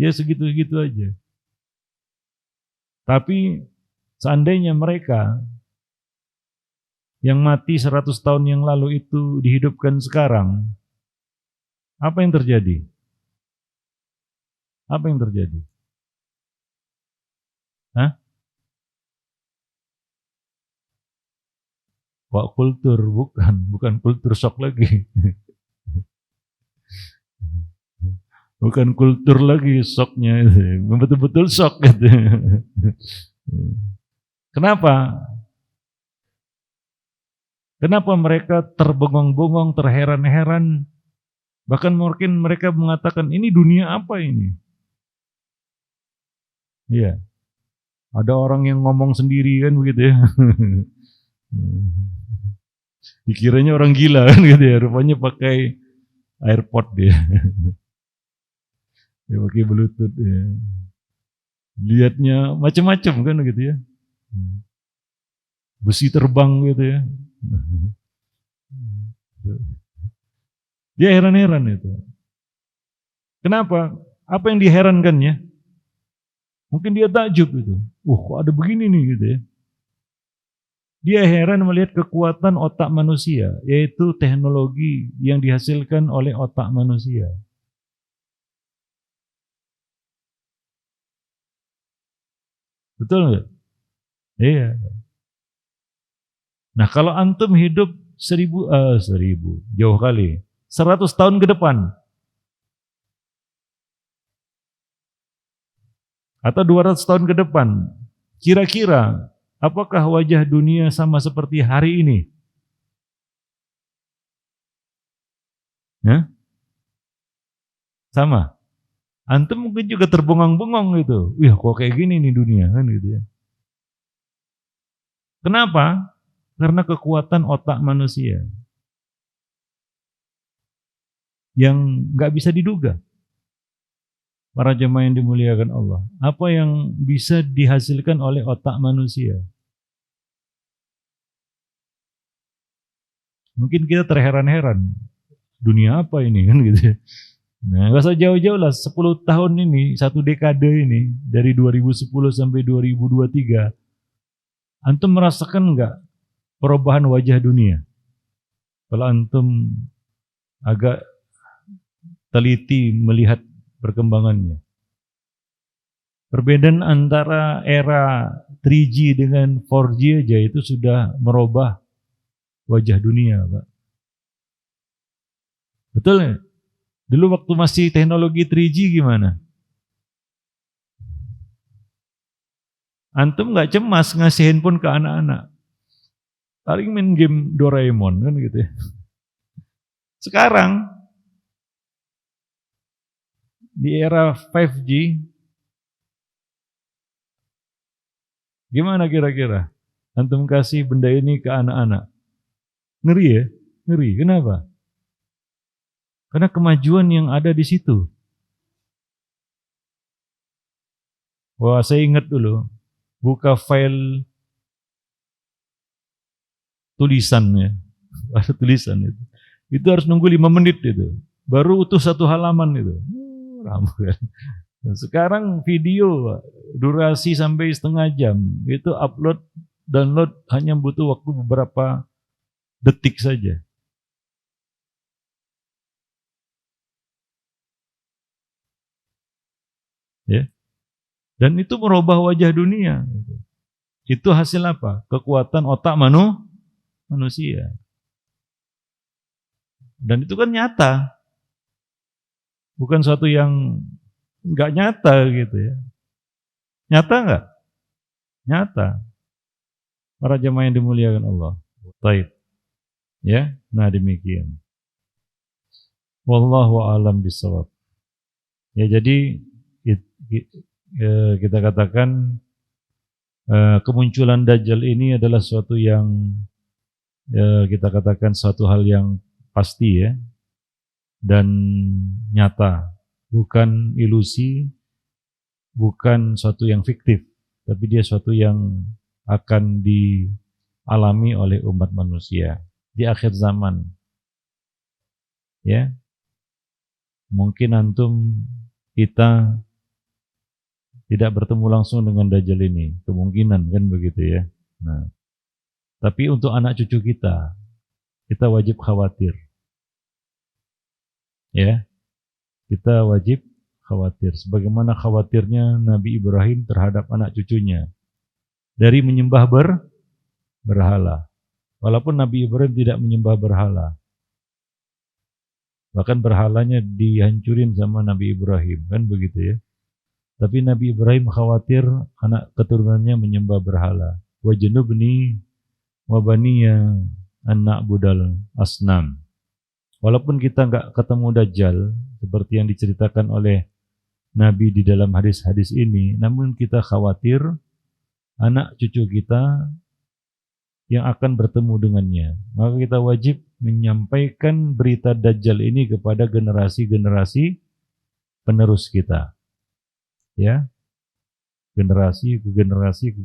Ya segitu-gitu aja. Tapi seandainya mereka yang mati 100 tahun yang lalu itu dihidupkan sekarang, apa yang terjadi? Apa yang terjadi? Hah? Kok kultur? Bukan kultur shock lagi. Bukan kultur lagi shocknya, betul-betul shock gitu. Kenapa? Kenapa mereka terbengong-bengong, terheran-heran, bahkan mungkin mereka mengatakan ini dunia apa ini? Iya, ada orang yang ngomong sendiri kan begitu ya. Dikiranya orang gila kan gitu ya, rupanya pakai AirPod dia. Dia pakai Bluetooth ya. Lihatnya macam-macam kan gitu ya. Besi terbang gitu ya. Dia heran-heran itu. Kenapa? Apa yang diherankannya? Mungkin dia takjub itu. Kok ada begini nih gitu ya. Dia heran melihat kekuatan otak manusia, yaitu teknologi yang dihasilkan oleh otak manusia. Betul nggak? Iya. Nah kalau antum hidup 1000 jauh kali, 100 tahun ke depan, atau 200 tahun ke depan, kira-kira apakah wajah dunia sama seperti hari ini? Ya? Sama. Antum mungkin juga terbengong-bengong gitu. Wih, kok kayak gini nih dunia kan gitu ya. Kenapa? Karena kekuatan otak manusia yang nggak bisa diduga. Para jemaah yang dimuliakan Allah, apa yang bisa dihasilkan oleh otak manusia? Mungkin kita terheran-heran, dunia apa ini kan gitu ya. Nah, nggak usah jauh-jauh lah, 10 tahun ini, satu dekade ini, dari 2010 sampai 2023, antum merasakan nggak perubahan wajah dunia? Kalau antum agak teliti melihat perkembangannya. Perbedaan antara era 3G dengan 4G aja itu sudah merubah wajah dunia, Pak. Betul ya? Dulu waktu masih teknologi 3G gimana? Antum nggak cemas ngasih handphone ke anak-anak. Paling main game Doraemon kan gitu ya. Sekarang di era 5G gimana kira-kira? Antum kasih benda ini ke anak-anak. Ngeri ya? Ngeri. Kenapa? Karena kemajuan yang ada di situ. Wah, saya ingat dulu, buka file tulisannya, ada tulisan itu. Itu harus nunggu 5 menit itu. Baru utuh 1 halaman itu. Ramah kan. Sekarang video durasi sampai setengah jam, itu upload, download hanya butuh waktu beberapa detik saja. Ya. Dan itu merubah wajah dunia. Itu hasil apa? Kekuatan otak manusia. Dan itu kan nyata. Bukan suatu yang enggak nyata gitu ya. Nyata enggak? Nyata. Para jemaah yang dimuliakan Allah. Baik. Ya, nah demikian. Wallahu a'lam bishawab. Ya, jadi kita katakan kemunculan Dajjal ini adalah suatu yang kita katakan suatu hal yang pasti ya, dan nyata, bukan ilusi, bukan suatu yang fiktif, tapi dia suatu yang akan dialami oleh umat manusia di akhir zaman. Ya, mungkin antum kita tidak bertemu langsung dengan Dajjal ini, kemungkinan kan begitu ya. Nah, tapi untuk anak cucu kita wajib khawatir. Ya, kita wajib khawatir. Sebagaimana khawatirnya Nabi Ibrahim terhadap anak cucunya dari menyembah berhala. Walaupun Nabi Ibrahim tidak menyembah berhala, bahkan berhalanya dihancurin sama Nabi Ibrahim, kan begitu ya. Tapi Nabi Ibrahim khawatir anak keturunannya menyembah berhala. Wa junubni wa baniya an na'budal asnam. Walaupun kita enggak ketemu Dajjal seperti yang diceritakan oleh Nabi di dalam hadis-hadis ini, namun kita khawatir anak cucu kita yang akan bertemu dengannya. Maka kita wajib menyampaikan berita Dajjal ini kepada generasi-generasi penerus kita. Ya, generasi ke generasi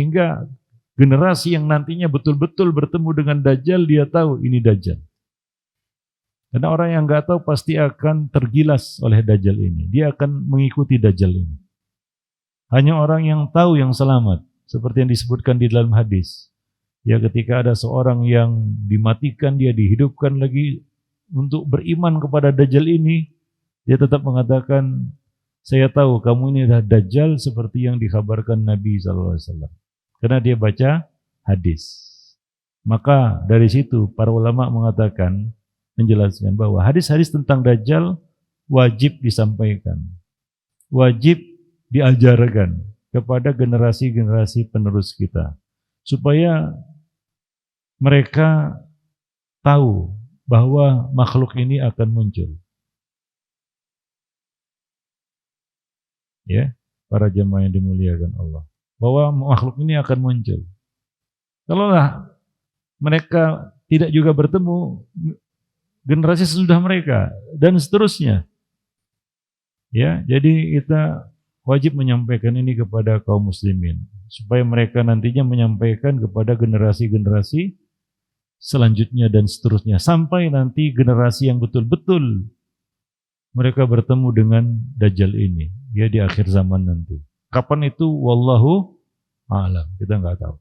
hingga generasi yang nantinya betul-betul bertemu dengan Dajjal, dia tahu ini Dajjal. Karena orang yang enggak tahu pasti akan tergilas oleh Dajjal ini. Dia akan mengikuti Dajjal ini. Hanya orang yang tahu yang selamat, seperti yang disebutkan di dalam hadis. Ya, ketika ada seorang yang dimatikan, dia dihidupkan lagi untuk beriman kepada Dajjal ini, dia tetap mengatakan, saya tahu kamu ini adalah Dajjal seperti yang dikhabarkan Nabi SAW. Karena dia baca hadis. Maka dari situ para ulama mengatakan, menjelaskan bahwa hadis-hadis tentang Dajjal wajib disampaikan, wajib diajarkan kepada generasi-generasi penerus kita, supaya mereka tahu bahwa makhluk ini akan muncul. Ya, para jemaah yang dimuliakan Allah, bahwa makhluk ini akan muncul. Kalaulah mereka tidak juga bertemu, generasi sesudah mereka dan seterusnya. Ya, jadi kita wajib menyampaikan ini kepada kaum muslimin supaya mereka nantinya menyampaikan kepada generasi-generasi selanjutnya dan seterusnya sampai nanti generasi yang betul-betul mereka bertemu dengan Dajjal ini ya di akhir zaman nanti. Kapan itu wallahu a'lam, kita enggak tahu.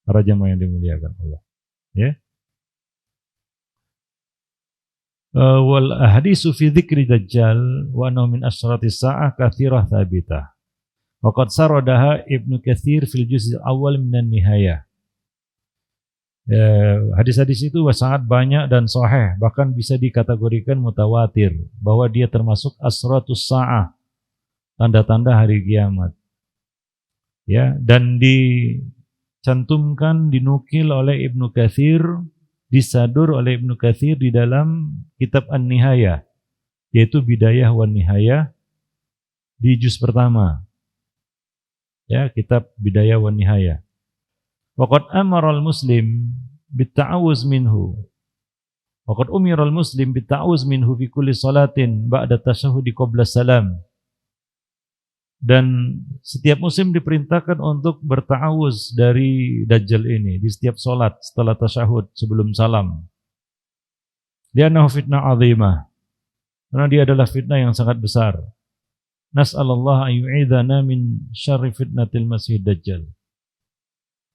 Para jemaah yang dimuliakan Allah. Ya. Wal ahadisu fi dzikri Dajjal wa annahu min asyratis sa'ah katsirah tsabitah. Wa qad saradaha Ibnu Katsir fil juz' al-awwal minan nihayah. Hadis-hadis itu sangat banyak dan sahih, bahkan bisa dikategorikan mutawatir, bahwa dia termasuk asyratus sa'ah, tanda-tanda hari kiamat. Ya, dan dicantumkan, dinukil oleh Ibnu Katsir, disadur oleh Ibnu Katsir di dalam kitab An-Nihayah, yaitu Bidayah wan Nihayah di juz pertama. Ya, kitab Bidayah wan Nihayah. Waqad amaral muslim bitta'awuz minhu. Waqad umiral muslim bitta'awuz minhu fi kulli salatin ba'da tasyahhudi qabla salam. Dan setiap muslim diperintahkan untuk berta'awuz dari Dajjal ini di setiap salat setelah tasyahud sebelum salam. Li'annahu fitnah 'azimah. Karena dia adalah fitnah yang sangat besar. Nas'alallah an yu'idhana min syarri fitnatil masih Dajjal.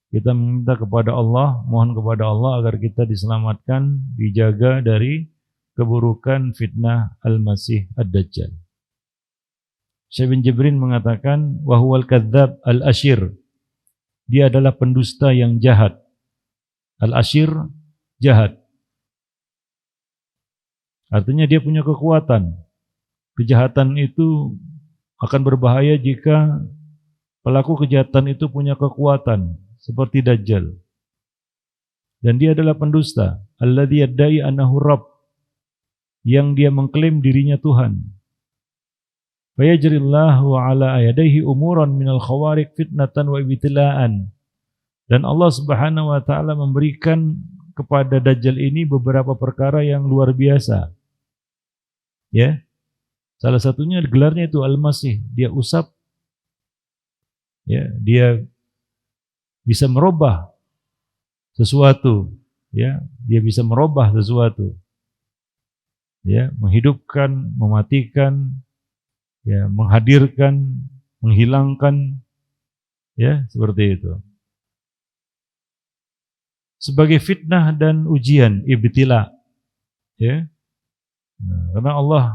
Kita meminta kepada Allah, mohon kepada Allah agar kita diselamatkan, dijaga dari keburukan fitnah Al-Masih Ad-Dajjal. Syekh bin Jibrin mengatakan, wahuwal kadzdzab al-ashir. Dia adalah pendusta yang jahat. Al-ashir, jahat. Artinya dia punya kekuatan. Kejahatan itu akan berbahaya jika pelaku kejahatan itu punya kekuatan seperti Dajjal. Dan dia adalah pendusta, alladzi yadda'i annahu rabb, yang dia mengklaim dirinya Tuhan. Fayajrillahu ala yadayhi umuran minal khawariq fitnatan wa ibtila'an. Dan Allah Subhanahu wa taala memberikan kepada Dajjal ini beberapa perkara yang luar biasa. Ya. Salah satunya gelarnya itu Al-Masih, dia usap, ya, dia bisa merubah sesuatu, ya, dia bisa merubah sesuatu, ya, menghidupkan, mematikan, ya, menghadirkan, menghilangkan, ya, seperti itu. Sebagai fitnah dan ujian, ibtila, ya. Nah, karena Allah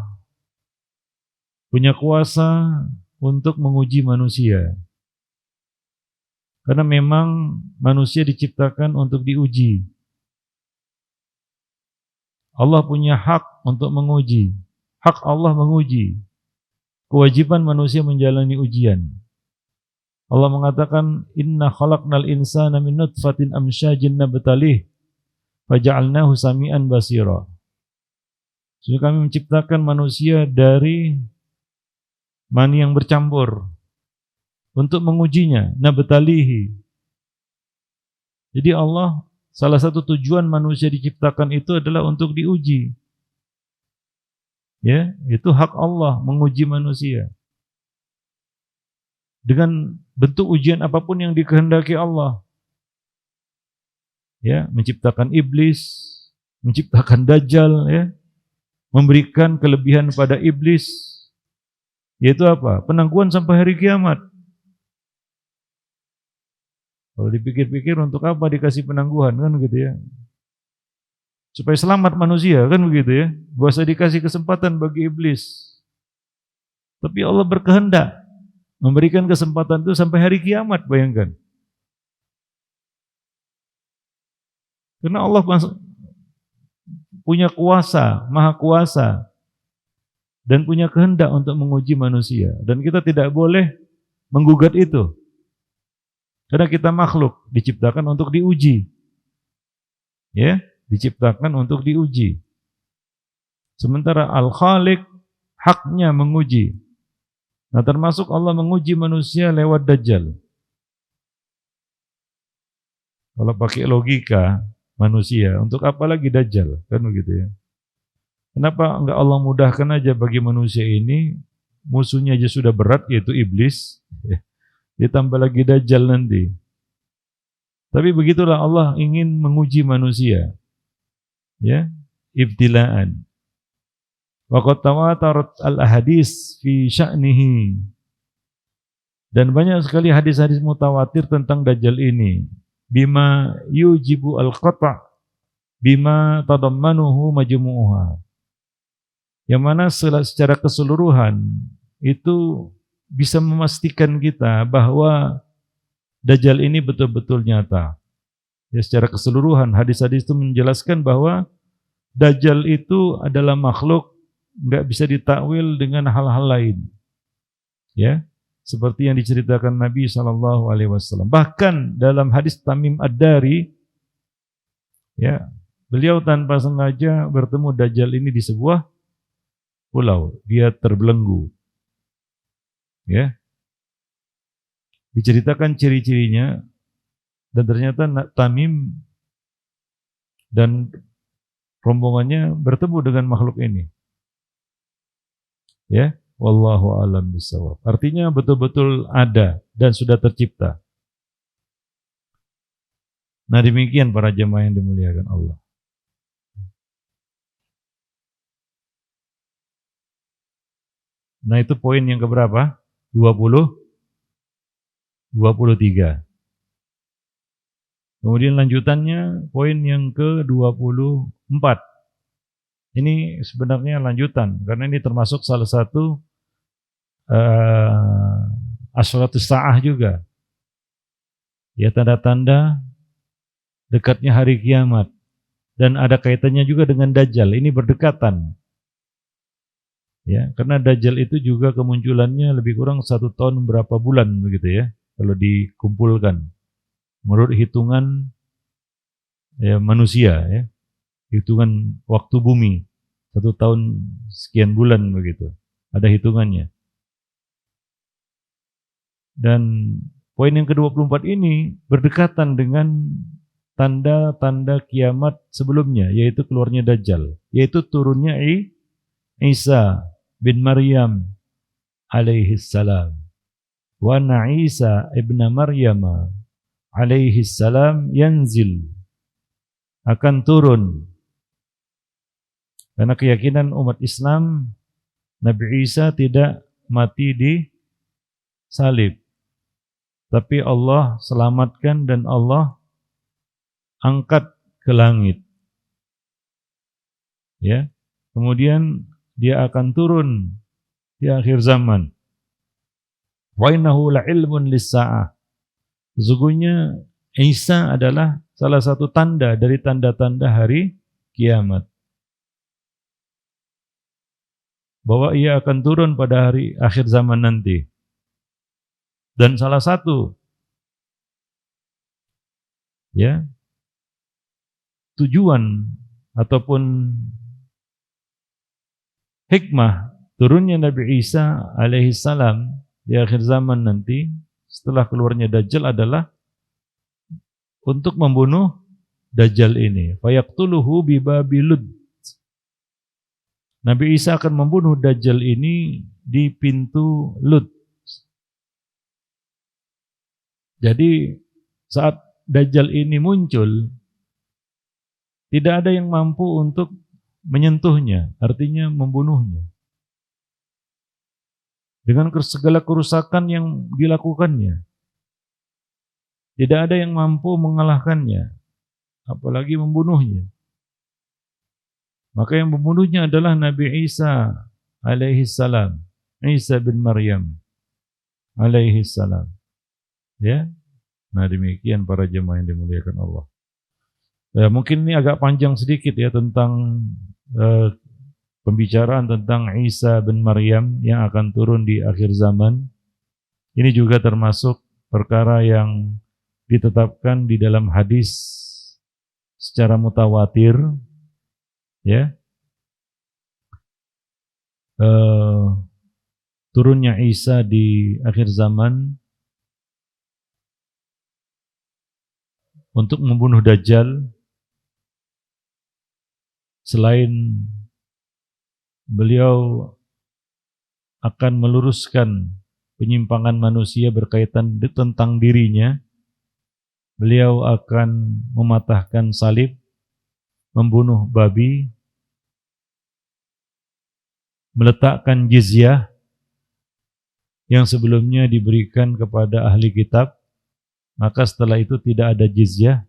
punya kuasa untuk menguji manusia. Karena memang manusia diciptakan untuk diuji. Allah punya hak untuk menguji. Hak Allah menguji. Kewajiban manusia menjalani ujian. Allah mengatakan, Inna khalaqnal insana min nutfatin amsyajin nabtalih, faja'alnahu sami'an basira. Sehingga kami menciptakan manusia dari mani yang bercampur untuk mengujinya, nabtalihi. Jadi Allah, salah satu tujuan manusia diciptakan itu adalah untuk diuji. Ya, itu hak Allah menguji manusia. Dengan bentuk ujian apapun yang dikehendaki Allah. Ya, menciptakan iblis, menciptakan Dajjal, ya, memberikan kelebihan pada iblis, yaitu apa? Penangguhan sampai hari kiamat. Kalau dipikir-pikir untuk apa dikasih penangguhan, kan gitu ya? Supaya selamat manusia, kan begitu ya? Gak usah dikasih kesempatan bagi iblis. Tapi Allah berkehendak memberikan kesempatan itu sampai hari kiamat, bayangkan. Karena Allah punya kuasa, maha kuasa, dan punya kehendak untuk menguji manusia. Dan kita tidak boleh menggugat itu. Karena kita makhluk, diciptakan untuk diuji. Ya, diciptakan untuk diuji. Sementara Al-Khaliq haknya menguji. Nah, termasuk Allah menguji manusia lewat Dajjal. Kalau pakai logika manusia, untuk apa lagi Dajjal? Kan begitu ya. Kenapa enggak Allah mudahkan aja bagi manusia ini? Musuhnya aja sudah berat, yaitu iblis. Ditambah lagi Dajjal nanti. Tapi begitulah Allah ingin menguji manusia. Ya, ibtilaan. Wa qad tawatarat al-ahadits fi sya'nihi. Dan banyak sekali hadis-hadis mutawatir tentang Dajjal ini. Bima yujibu al-qata' bima tadammanuhu majmu'uha. Yang mana secara keseluruhan itu bisa memastikan kita bahwa Dajjal ini betul-betul nyata. Ya, secara keseluruhan hadis-hadis itu menjelaskan bahwa Dajjal itu adalah makhluk, enggak bisa ditakwil dengan hal-hal lain. Ya, seperti yang diceritakan Nabi SAW. Bahkan dalam hadis Tamim Ad-Dari, ya, beliau tanpa sengaja bertemu Dajjal ini di sebuah pulau. Dia terbelenggu. Ya, diceritakan ciri-cirinya, dan ternyata Tamim dan rombongannya bertemu dengan makhluk ini. Ya, wallahu a'lam bishawab. Artinya betul-betul ada dan sudah tercipta. Nah, demikian para jemaah yang dimuliakan Allah. Nah, itu poin yang keberapa? 23. Kemudian lanjutannya poin yang ke-24. Ini sebenarnya lanjutan, karena ini termasuk salah satu asyratus sa'ah juga. Ya, tanda-tanda dekatnya hari kiamat. Dan ada kaitannya juga dengan Dajjal. Ini berdekatan. Ya, karena Dajjal itu juga kemunculannya lebih kurang 1 tahun berapa bulan begitu ya, kalau dikumpulkan menurut hitungan ya, manusia ya, hitungan waktu bumi 1 tahun sekian bulan begitu, ada hitungannya. Dan poin yang ke-24 ini berdekatan dengan tanda-tanda kiamat sebelumnya, yaitu keluarnya Dajjal, yaitu turunnya Isa bin Maryam alaihi salam. Wa anna Isa ibn Maryam alaihi salam yanzil, akan turun. Karena keyakinan umat Islam, Nabi Isa tidak mati di salib, tapi Allah selamatkan dan Allah angkat ke langit. Ya. Kemudian dia akan turun di akhir zaman. Wa innahu la'ilmun lis-sa'ah. Sesungguhnya Isa adalah salah satu tanda dari tanda-tanda hari kiamat. Bahwa ia akan turun pada hari akhir zaman nanti. Dan salah satu tujuan ataupun hikmah turunnya Nabi Isa alaihi salam di akhir zaman nanti setelah keluarnya Dajjal adalah untuk membunuh Dajjal ini. Fayaqtuluhu bi Babilud. Nabi Isa akan membunuh Dajjal ini di pintu Lud. Jadi saat Dajjal ini muncul, tidak ada yang mampu untuk menyentuhnya, artinya membunuhnya. Dengan segala kerusakan yang dilakukannya, tidak ada yang mampu mengalahkannya, apalagi membunuhnya. Maka yang membunuhnya adalah Nabi Isa alaihi salam, Isa bin Maryam alaihi salam. Ya, nah demikian para jemaah yang dimuliakan Allah. Mungkin ini agak panjang sedikit ya tentang pembicaraan tentang Isa bin Maryam yang akan turun di akhir zaman. Ini juga termasuk perkara yang ditetapkan di dalam hadis secara mutawatir, ya. Turunnya Isa di akhir zaman untuk membunuh Dajjal. Selain beliau akan meluruskan penyimpangan manusia berkaitan tentang dirinya, beliau akan mematahkan salib, membunuh babi, meletakkan jizyah yang sebelumnya diberikan kepada ahli kitab, maka setelah itu tidak ada jizyah.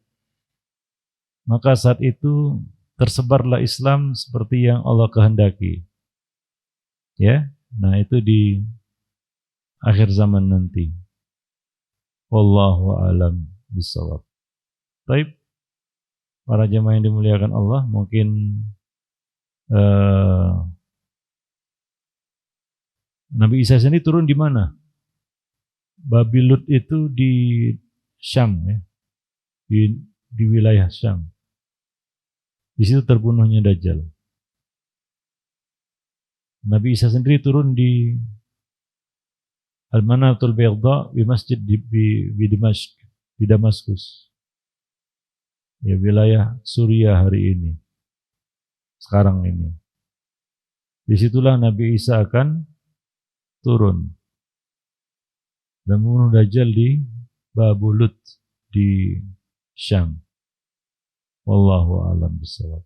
Maka saat itu tersebarlah Islam seperti yang Allah kehendaki. Ya, nah itu di akhir zaman nanti. Wallahu a'lam bishawab. Baik, para jemaah yang dimuliakan Allah, mungkin Nabi Isa sendiri turun di mana? Babilud itu di Syam, ya, di wilayah Syam. Di situ terbunuhnya Dajjal. Nabi Isa sendiri turun di Al-Manatul Bayda di masjid di Dimashq, di Damaskus. Ya, wilayah Suriah hari ini. Sekarang ini. Disitulah Nabi Isa akan turun dan membunuh Dajjal di Babulut di Syam. Wallahu a'lam bishawab.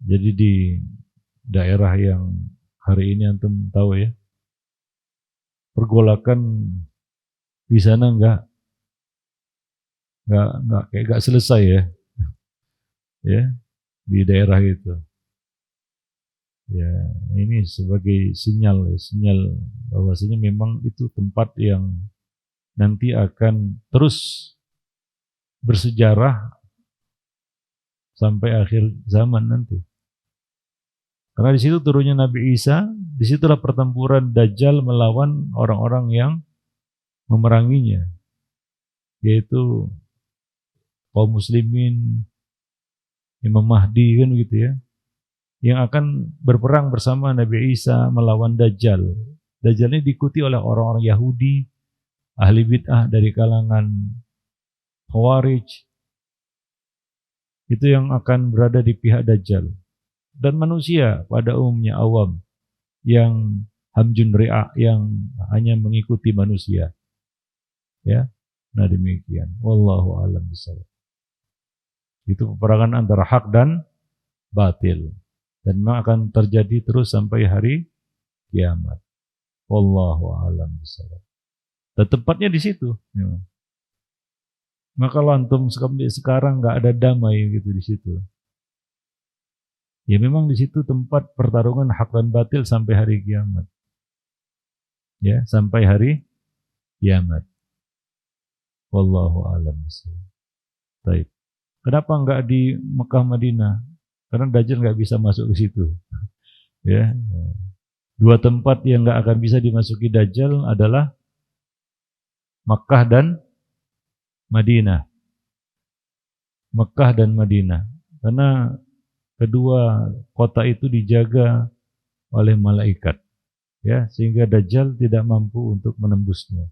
Jadi di daerah yang hari ini antum tahu ya, pergolakan di sana enggak selesai ya. Ya, di daerah itu. Ya, ini sebagai sinyal bahwasanya memang itu tempat yang nanti akan terus bersejarah sampai akhir zaman nanti. Karena di situ turunnya Nabi Isa, disitulah pertempuran Dajjal melawan orang-orang yang memeranginya, yaitu kaum muslimin, Imam Mahdi kan begitu ya, yang akan berperang bersama Nabi Isa melawan Dajjal Dajjal ini diikuti oleh orang-orang Yahudi, ahli bid'ah dari kalangan Khawarij. Itu yang akan berada di pihak Dajjal. Dan manusia pada umumnya awam yang hamjun ri'a, yang hanya mengikuti manusia. Ya. Nah demikian. Wallahu a'lam bishawab. Itu peperangan antara hak dan batil. Dan memang akan terjadi terus sampai hari kiamat. Wallahu a'lam bishawab. Dan tempatnya di situ. Ya. Maka kalau antum sekarang nggak ada damai gitu di situ. Ya memang di situ tempat pertarungan hak dan batil sampai hari kiamat. Ya, sampai hari kiamat. Wallahu a'lam bishawab. Baik. Kenapa enggak di Mekah Madinah? Karena Dajjal enggak bisa masuk ke situ. Ya. Dua tempat yang enggak akan bisa dimasuki Dajjal adalah Mekah dan Madinah. Mekah dan Madinah. Karena kedua kota itu dijaga oleh malaikat. Ya, sehingga Dajjal tidak mampu untuk menembusnya.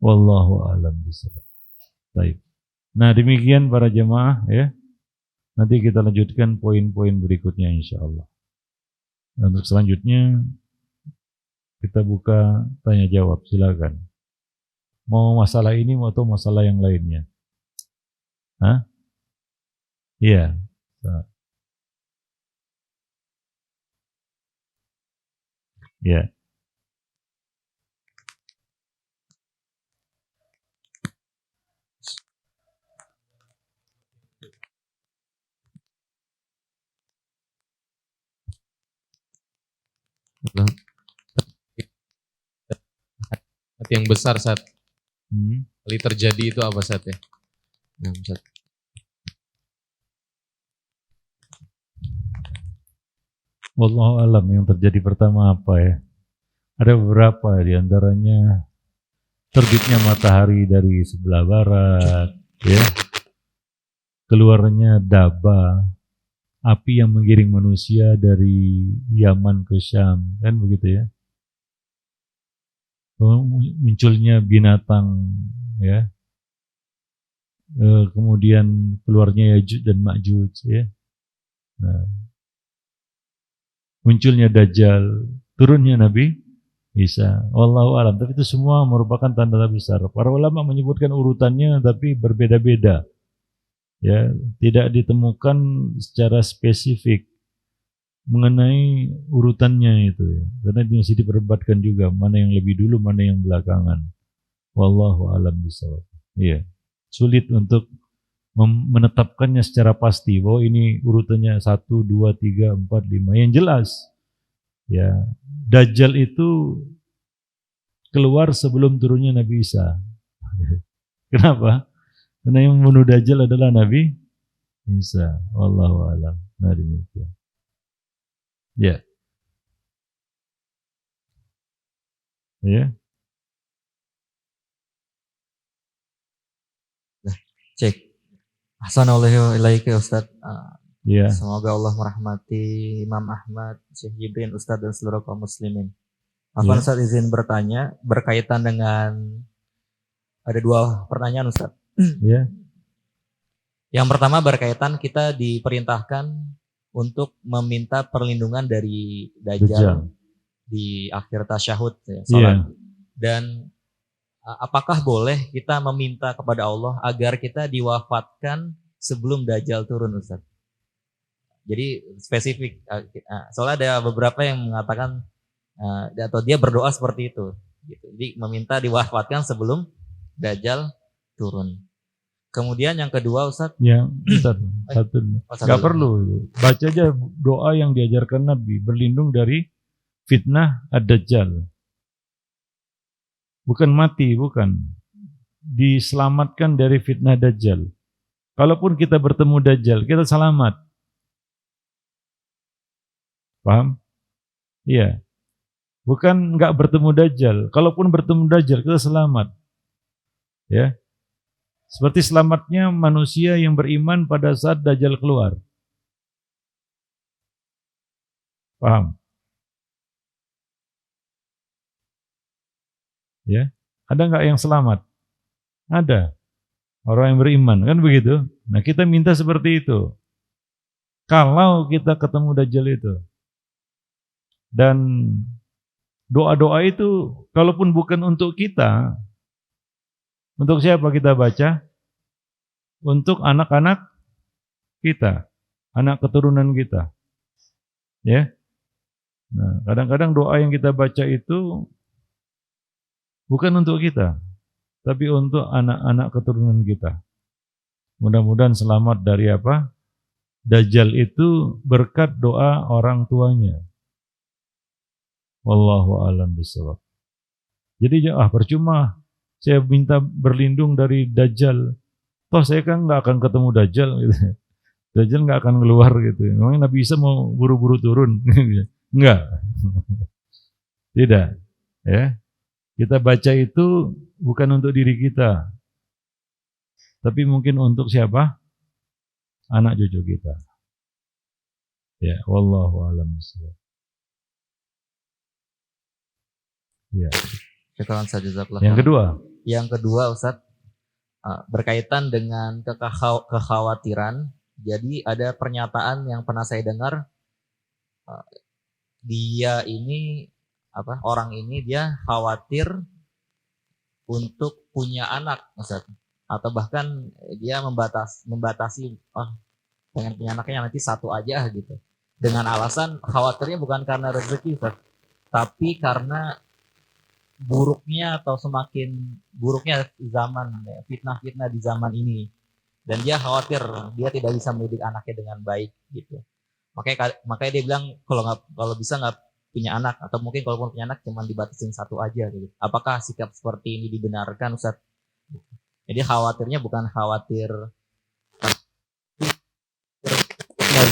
Wallahu a'lam bishawab. Baik. Nah, demikian para jemaah ya. Nanti kita lanjutkan poin-poin berikutnya insyaallah. Dan untuk selanjutnya kita buka tanya jawab, silakan. Mau masalah ini atau masalah yang lainnya? Hah? Iya. Ya. Hati yang besar saat kali terjadi itu apa saat ya? Nah, Ustaz. Wallahu alam yang terjadi pertama apa ya? Ada beberapa di antaranya terbitnya matahari dari sebelah barat, ya. Keluarnya daba, api yang menggiring manusia dari Yaman ke Syam, kan begitu ya. Munculnya binatang, ya. Kemudian keluarnya Yajuj dan Majuj, ya. Nah, munculnya Dajjal, turunnya Nabi Isa. Wallahu alam. Tapi itu semua merupakan tanda besar. Para ulama menyebutkan urutannya, tapi berbeda-beda. Ya, tidak ditemukan secara spesifik mengenai urutannya itu ya. Karena masih diperdebatkan juga mana yang lebih dulu, mana yang belakangan. Wallahu alam bishawab. Iya. Sulit untuk menetapkannya secara pasti bahwa ini urutannya 1, 2, 3, 4, 5. Yang jelas ya, Dajjal itu keluar sebelum turunnya Nabi Isa. Kenapa? Karena yang membunuh Dajjal adalah Nabi Isa. Wallahu a'lam. Nah demikian. Ya. Ya. Cek. Assalamualaikum Ustaz. Ya. Semoga Allah merahmati Imam Ahmad, Syekh Jibrin, Ustaz dan seluruh kaum muslimin. Afwan Ustaz izin bertanya berkaitan dengan ada 2 pertanyaan Ustaz. Ya. Yang pertama berkaitan kita diperintahkan untuk meminta perlindungan dari Dajjal di akhir tasyahud ya, salat. Dan apakah boleh kita meminta kepada Allah agar kita diwafatkan sebelum Dajjal turun Ustaz? Jadi spesifik, soalnya ada beberapa yang mengatakan atau dia berdoa seperti itu. Gitu. Jadi meminta diwafatkan sebelum Dajjal turun. Kemudian yang kedua Ustaz. Ya, Ustaz. Satu. Gak perlu. Baca aja doa yang diajarkan Nabi. Berlindung dari fitnah ad-Dajjal. Bukan mati, bukan. Diselamatkan dari fitnah Dajjal. Kalaupun kita bertemu Dajjal, kita selamat. Paham? Iya. Bukan enggak bertemu Dajjal. Kalaupun bertemu Dajjal, kita selamat. Ya. Seperti selamatnya manusia yang beriman pada saat Dajjal keluar. Paham? Ya, ada nggak yang selamat? Ada. Orang yang beriman, kan begitu? Nah, kita minta seperti itu. Kalau kita ketemu Dajjal itu, dan doa-doa itu, kalaupun bukan untuk kita, untuk siapa kita baca? Untuk anak-anak kita, anak keturunan kita. Ya. Nah, kadang-kadang doa yang kita baca itu bukan untuk kita, tapi untuk anak-anak keturunan kita. Mudah-mudahan selamat dari apa? Dajjal itu berkat doa orang tuanya. Wallahu a'lam bishawab. Jadi percuma saya minta berlindung dari Dajjal. Toh saya kan nggak akan ketemu Dajjal gitu. Dajjal nggak akan keluar gitu. Memang Nabi Isa mau buru-buru turun? Enggak. Tidak. Ya. Kita baca itu bukan untuk diri kita, tapi mungkin untuk siapa? Anak cucu kita. Ya, wallahu a'lam bishawab. Ya. Yang kedua Ustaz, berkaitan dengan kekhawatiran. Jadi ada pernyataan yang pernah saya dengar, orang ini dia khawatir untuk punya anak, Ustaz. Atau bahkan dia membatasi, pengen punya anaknya nanti satu aja gitu. Dengan alasan khawatirnya bukan karena rezeki, Ustaz, tapi karena buruknya atau semakin buruknya zaman, fitnah-fitnah di zaman ini. Dan dia khawatir dia tidak bisa mendidik anaknya dengan baik gitu. Makanya dia bilang kalau bisa nggak punya anak, atau mungkin kalaupun punya anak cuma dibatasin satu aja gitu. Apakah sikap seperti ini dibenarkan, Ustaz? Jadi khawatirnya bukan khawatir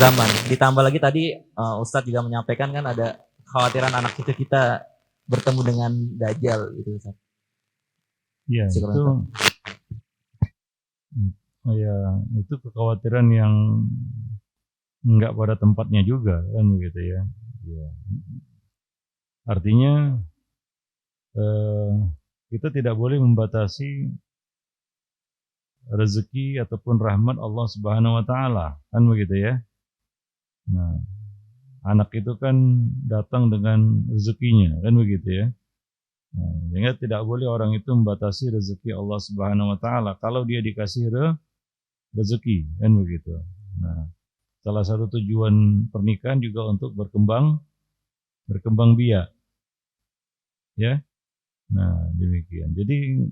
zaman. Ditambah lagi tadi Ustaz juga menyampaikan kan ada khawatiran anak cucu kita bertemu dengan Dajjal gitu, Ustaz. Iya, itu kekhawatiran yang enggak pada tempatnya juga kan begitu ya. Ya. Artinya kita tidak boleh membatasi rezeki ataupun rahmat Allah Subhanahu wa taala, kan begitu ya. Nah, anak itu kan datang dengan rezekinya, kan begitu ya. Nah, sehingga tidak boleh orang itu membatasi rezeki Allah Subhanahu wa taala kalau dia dikasih rezeki, kan begitu. Nah, salah satu tujuan pernikahan juga untuk berkembang biak. Ya. Nah, demikian. Jadi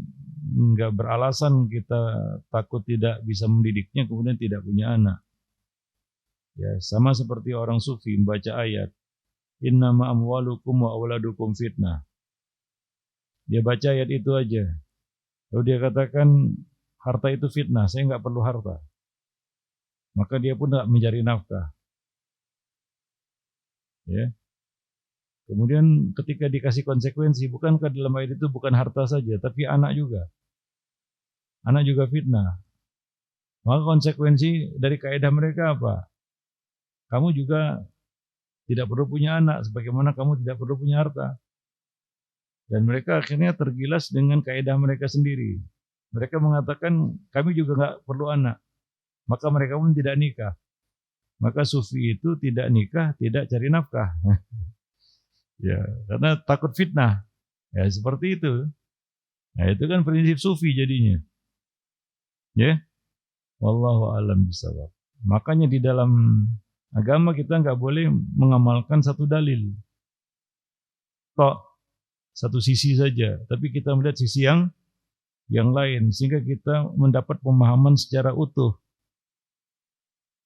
enggak beralasan kita takut tidak bisa mendidiknya kemudian tidak punya anak. Ya, sama seperti orang sufi membaca ayat innama amwalukum wa auladukum fitnah. Dia baca ayat itu aja. Lalu dia katakan harta itu fitnah, saya enggak perlu harta. Maka dia pun enggak mencari nafkah. Ya. Kemudian ketika dikasih konsekuensi, bukankah dalam ayat itu bukan harta saja, tapi anak juga. Anak juga fitnah. Maka konsekuensi dari kaidah mereka apa? Kamu juga tidak perlu punya anak, sebagaimana kamu tidak perlu punya harta. Dan mereka akhirnya tergilas dengan kaidah mereka sendiri. Mereka mengatakan, kami juga enggak perlu anak. Maka mereka pun tidak nikah. Maka sufi itu tidak nikah, tidak cari nafkah. Ya, karena takut fitnah. Ya, seperti itu. Nah, itu kan prinsip sufi jadinya. Ya. Wallahu a'lam bishawab. Makanya di dalam agama kita enggak boleh mengamalkan satu dalil. Tok satu sisi saja, tapi kita melihat sisi yang lain sehingga kita mendapat pemahaman secara utuh.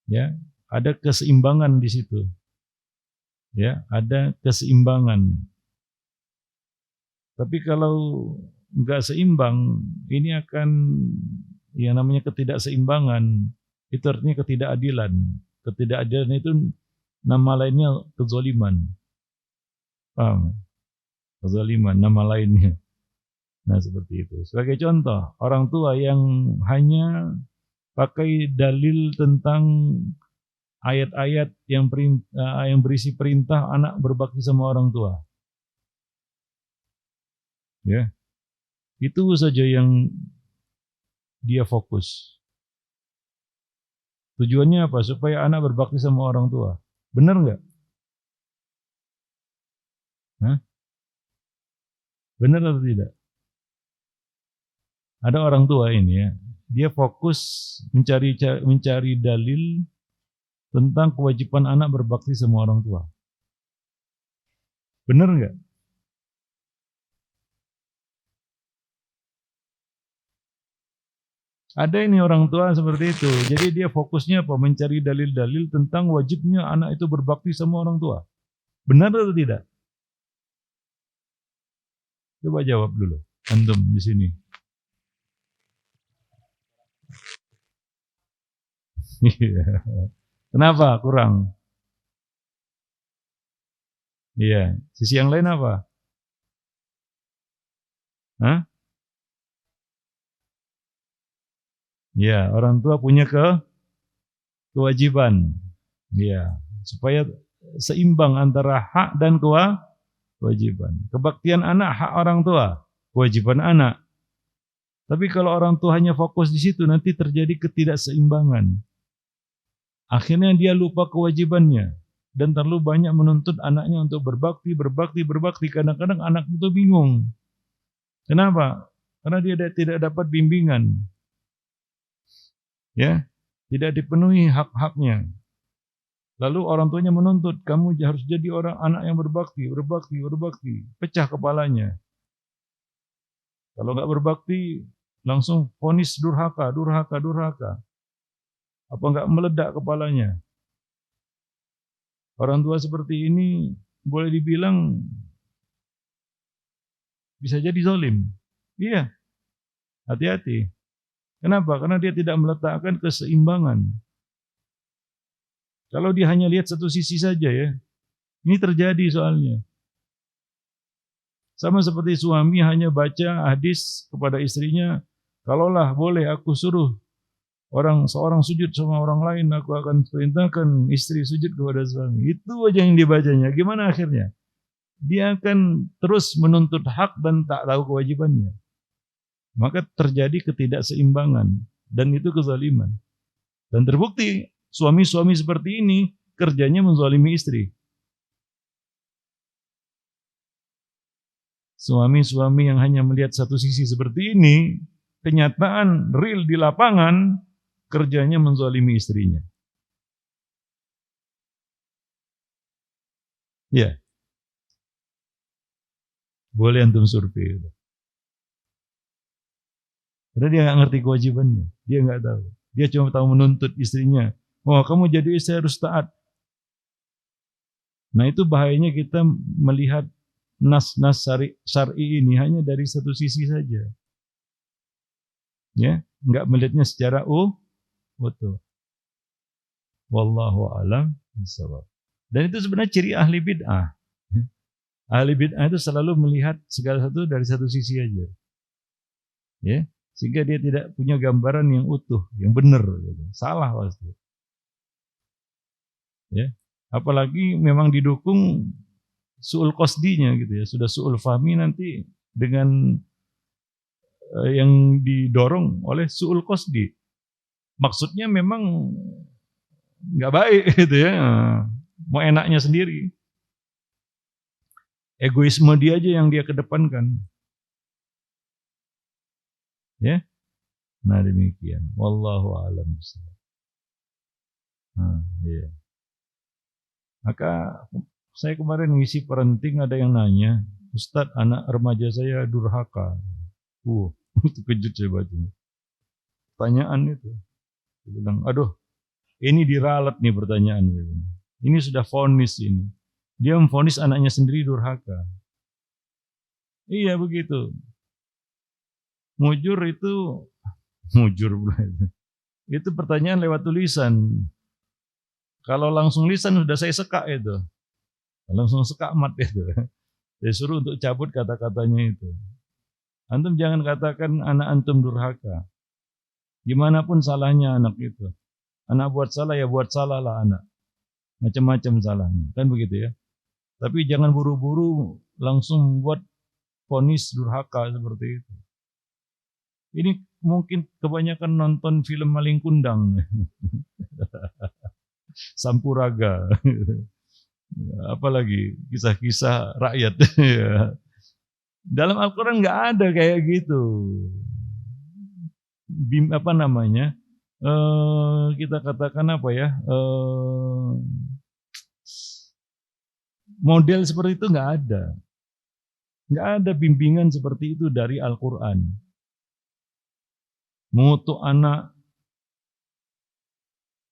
Ya, ada keseimbangan di situ. Ya, ada keseimbangan. Tapi kalau enggak seimbang, ini akan yang namanya ketidakseimbangan. Itu artinya ketidakadilan. Ketidakadilan itu nama lainnya kezaliman. Paham? Kezaliman nama lainnya. Nah, seperti itu. Sebagai contoh, orang tua yang hanya pakai dalil tentang ayat-ayat yang berisi perintah anak berbakti sama orang tua. Ya. Itu saja yang dia fokus. Tujuannya apa? Supaya anak berbakti sama orang tua. Benar nggak? Hah? Benar atau tidak? Ada orang tua ini ya, dia fokus mencari dalil tentang kewajiban anak berbakti sama orang tua. Benar nggak? Ada ini orang tua seperti itu. Jadi dia fokusnya apa? Mencari dalil-dalil tentang wajibnya anak itu berbakti sama orang tua. Benar atau tidak? Coba jawab dulu, antum di sini. Kenapa kurang? Iya, sisi yang lain apa? Hah? Ya, orang tua punya kewajiban. Ya, supaya seimbang antara hak dan kewajiban. Kebaktian anak hak orang tua, kewajiban anak. Tapi kalau orang tua hanya fokus di situ nanti terjadi ketidakseimbangan. Akhirnya dia lupa kewajibannya dan terlalu banyak menuntut anaknya untuk berbakti. Kadang-kadang anak itu bingung. Kenapa? Karena dia tidak dapat bimbingan. Ya, tidak dipenuhi hak-haknya. Lalu orang tuanya menuntut, kamu harus jadi orang anak yang berbakti. Pecah kepalanya. Kalau nggak berbakti, langsung vonis durhaka. Apa nggak meledak kepalanya? Orang tua seperti ini boleh dibilang bisa jadi zalim. Iya, hati-hati. Kenapa? Karena dia tidak meletakkan keseimbangan. Kalau dia hanya lihat satu sisi saja ya, ini terjadi soalnya. Sama seperti suami hanya baca hadis kepada istrinya, kalaulah boleh aku suruh seorang sujud sama orang lain, aku akan perintahkan istri sujud kepada suami. Itu aja yang dibacanya. Gimana akhirnya? Dia akan terus menuntut hak dan tak tahu kewajibannya. Maka terjadi ketidakseimbangan dan itu kezaliman. Dan terbukti suami-suami seperti ini kerjanya menzalimi istri. Suami-suami yang hanya melihat satu sisi seperti ini, kenyataan real di lapangan kerjanya menzalimi istrinya. Ya. Boleh antum survei. Karena dia nggak ngerti kewajibannya, dia nggak tahu. Dia cuma tahu menuntut istrinya. Oh, kamu jadi istri harus taat. Nah itu bahayanya kita melihat nas-nas syar'i ini hanya dari satu sisi saja. Ya, nggak melihatnya secara utuh. Wallahu a'lam bishawab. Dan itu sebenarnya ciri ahli bid'ah. Ahli bid'ah itu selalu melihat segala sesuatu dari satu sisi aja. Ya, sehingga dia tidak punya gambaran yang utuh, yang benar gitu. Salah pasti. Ya, apalagi memang didukung su'ul qasdinya gitu ya. Sudah su'ul fahmi nanti dengan yang didorong oleh su'ul qasdi. Maksudnya memang nggak baik gitu ya. Mau enaknya sendiri. Egoisme dia aja yang dia kedepankan. Ya. Nah demikian. Wallahu a'lam bishawab. Iya. Maka saya kemarin ngisi parenting ada yang nanya, Ustadz anak remaja saya durhaka. Itu kejut saya baca. Pertanyaan itu. Saya bilang, aduh, ini diralat nih pertanyaan. Ini sudah vonis ini. Dia memvonis anaknya sendiri durhaka. Iya begitu. Mujur itu pertanyaan lewat tulisan. Kalau langsung lisan sudah saya sekak itu. Langsung sekak mat itu. Saya suruh untuk cabut kata-katanya itu. Antum jangan katakan anak antum durhaka. Gimana pun salahnya anak itu. Anak buat salah ya buat salah lah anak. Macam-macam salahnya. Kan begitu ya. Tapi jangan buru-buru langsung buat vonis durhaka seperti itu. Ini mungkin kebanyakan nonton film Maling Kundang. Sampuraga. Apalagi kisah-kisah rakyat. Dalam Al-Quran nggak ada kayak gitu. Apa namanya? Kita katakan apa ya? Model seperti itu nggak ada. Nggak ada bimbingan seperti itu dari Al-Quran. Mengutuk anak,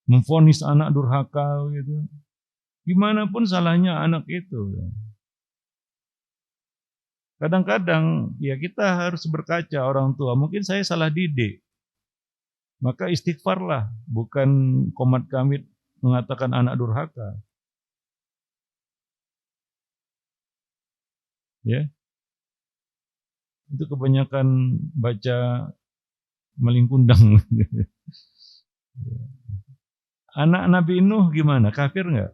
memvonis anak durhaka gitu. Gimana pun salahnya anak itu. Kadang-kadang ya kita harus berkaca orang tua. Mungkin saya salah didik. Maka istighfarlah, bukan komat kamit mengatakan anak durhaka. Ya. Itu kebanyakan baca Maling Kundang. Anak Nabi Nuh gimana? Kafir nggak?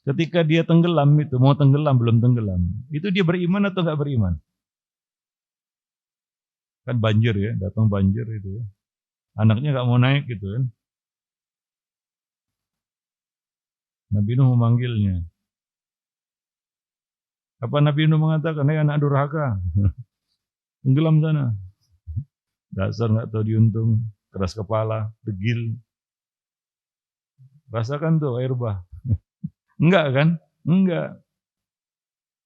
Ketika dia tenggelam itu, mau tenggelam belum tenggelam, itu dia beriman atau nggak beriman? Kan banjir ya, datang banjir itu ya. Anaknya nggak mau naik gitu kan. Nabi Nuh memanggilnya. Apa Nabi Nuh mengatakan, anak durhaka, tenggelam sana. Dasar nggak tahu diuntung, keras kepala, degil. Rasakan tuh air bah. Enggak kan? Enggak.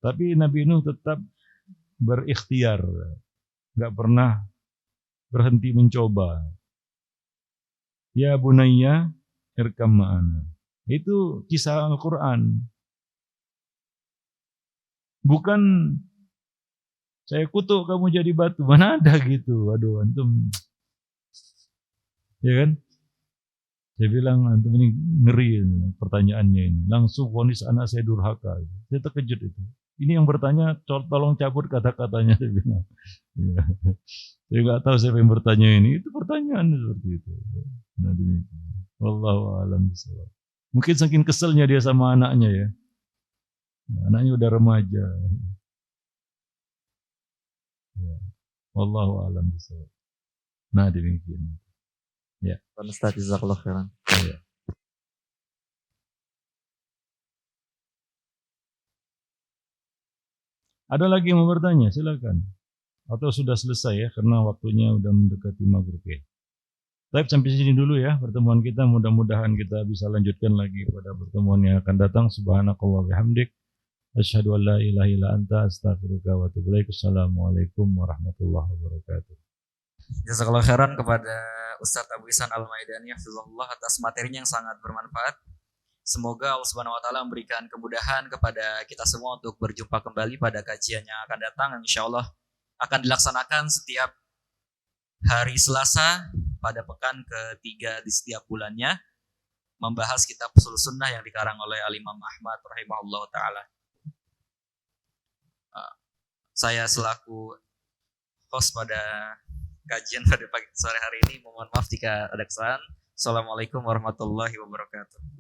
Tapi Nabi Nuh tetap berikhtiar. Enggak pernah berhenti mencoba. Ya bunayya irkam ma'ana. Itu kisah Al-Quran. Bukan saya kutuk kamu jadi batu. Mana ada gitu. Waduh antum. Ya kan? Saya bilang antum ini ngeri pertanyaannya ini. Langsung vonis anak saya durhaka. Saya terkejut itu. Ini yang bertanya tolong cabut kata-katanya, saya bilang. Ya. Saya nggak tahu siapa yang bertanya ini. Itu pertanyaan seperti itu. Nah, demikian. Wallahu a'lam bishawab. Mungkin saking keselnya dia sama anaknya ya. Nah, anaknya udah remaja. Ya. Wallahu a'lam bishawab. Nah, demikian. Ya. Ustaz, jazakallahu khairan. Ya. Ada lagi yang mau bertanya? Silakan. Atau sudah selesai ya, karena waktunya udah mendekati maghrib ya. Baik, sampai sini dulu ya pertemuan kita. Mudah-mudahan kita bisa lanjutkan lagi pada pertemuan yang akan datang. Subhanakallah bihamdik. Asyhadu an la ilaha illa anta astaghfiruka wa atubu ilaik. Assalamualaikum warahmatullahi wabarakatuh. Jazakallahu khairan kepada Ustadz Abu Ihsan Al-Maidani hafizahullah atas materinya yang sangat bermanfaat. Semoga Allah Subhanahu wa taala memberikan kemudahan kepada kita semua untuk berjumpa kembali pada kajian yang akan datang, yang insyaallah akan dilaksanakan setiap hari Selasa pada pekan ketiga di setiap bulannya, membahas kitab Ushul Sunnah yang dikarang oleh Al-Imam Ahmad rahimahullah taala. Saya selaku host pada kajian pada pagi sore hari ini, mohon maaf jika ada kesalahan. Assalamualaikum warahmatullahi wabarakatuh.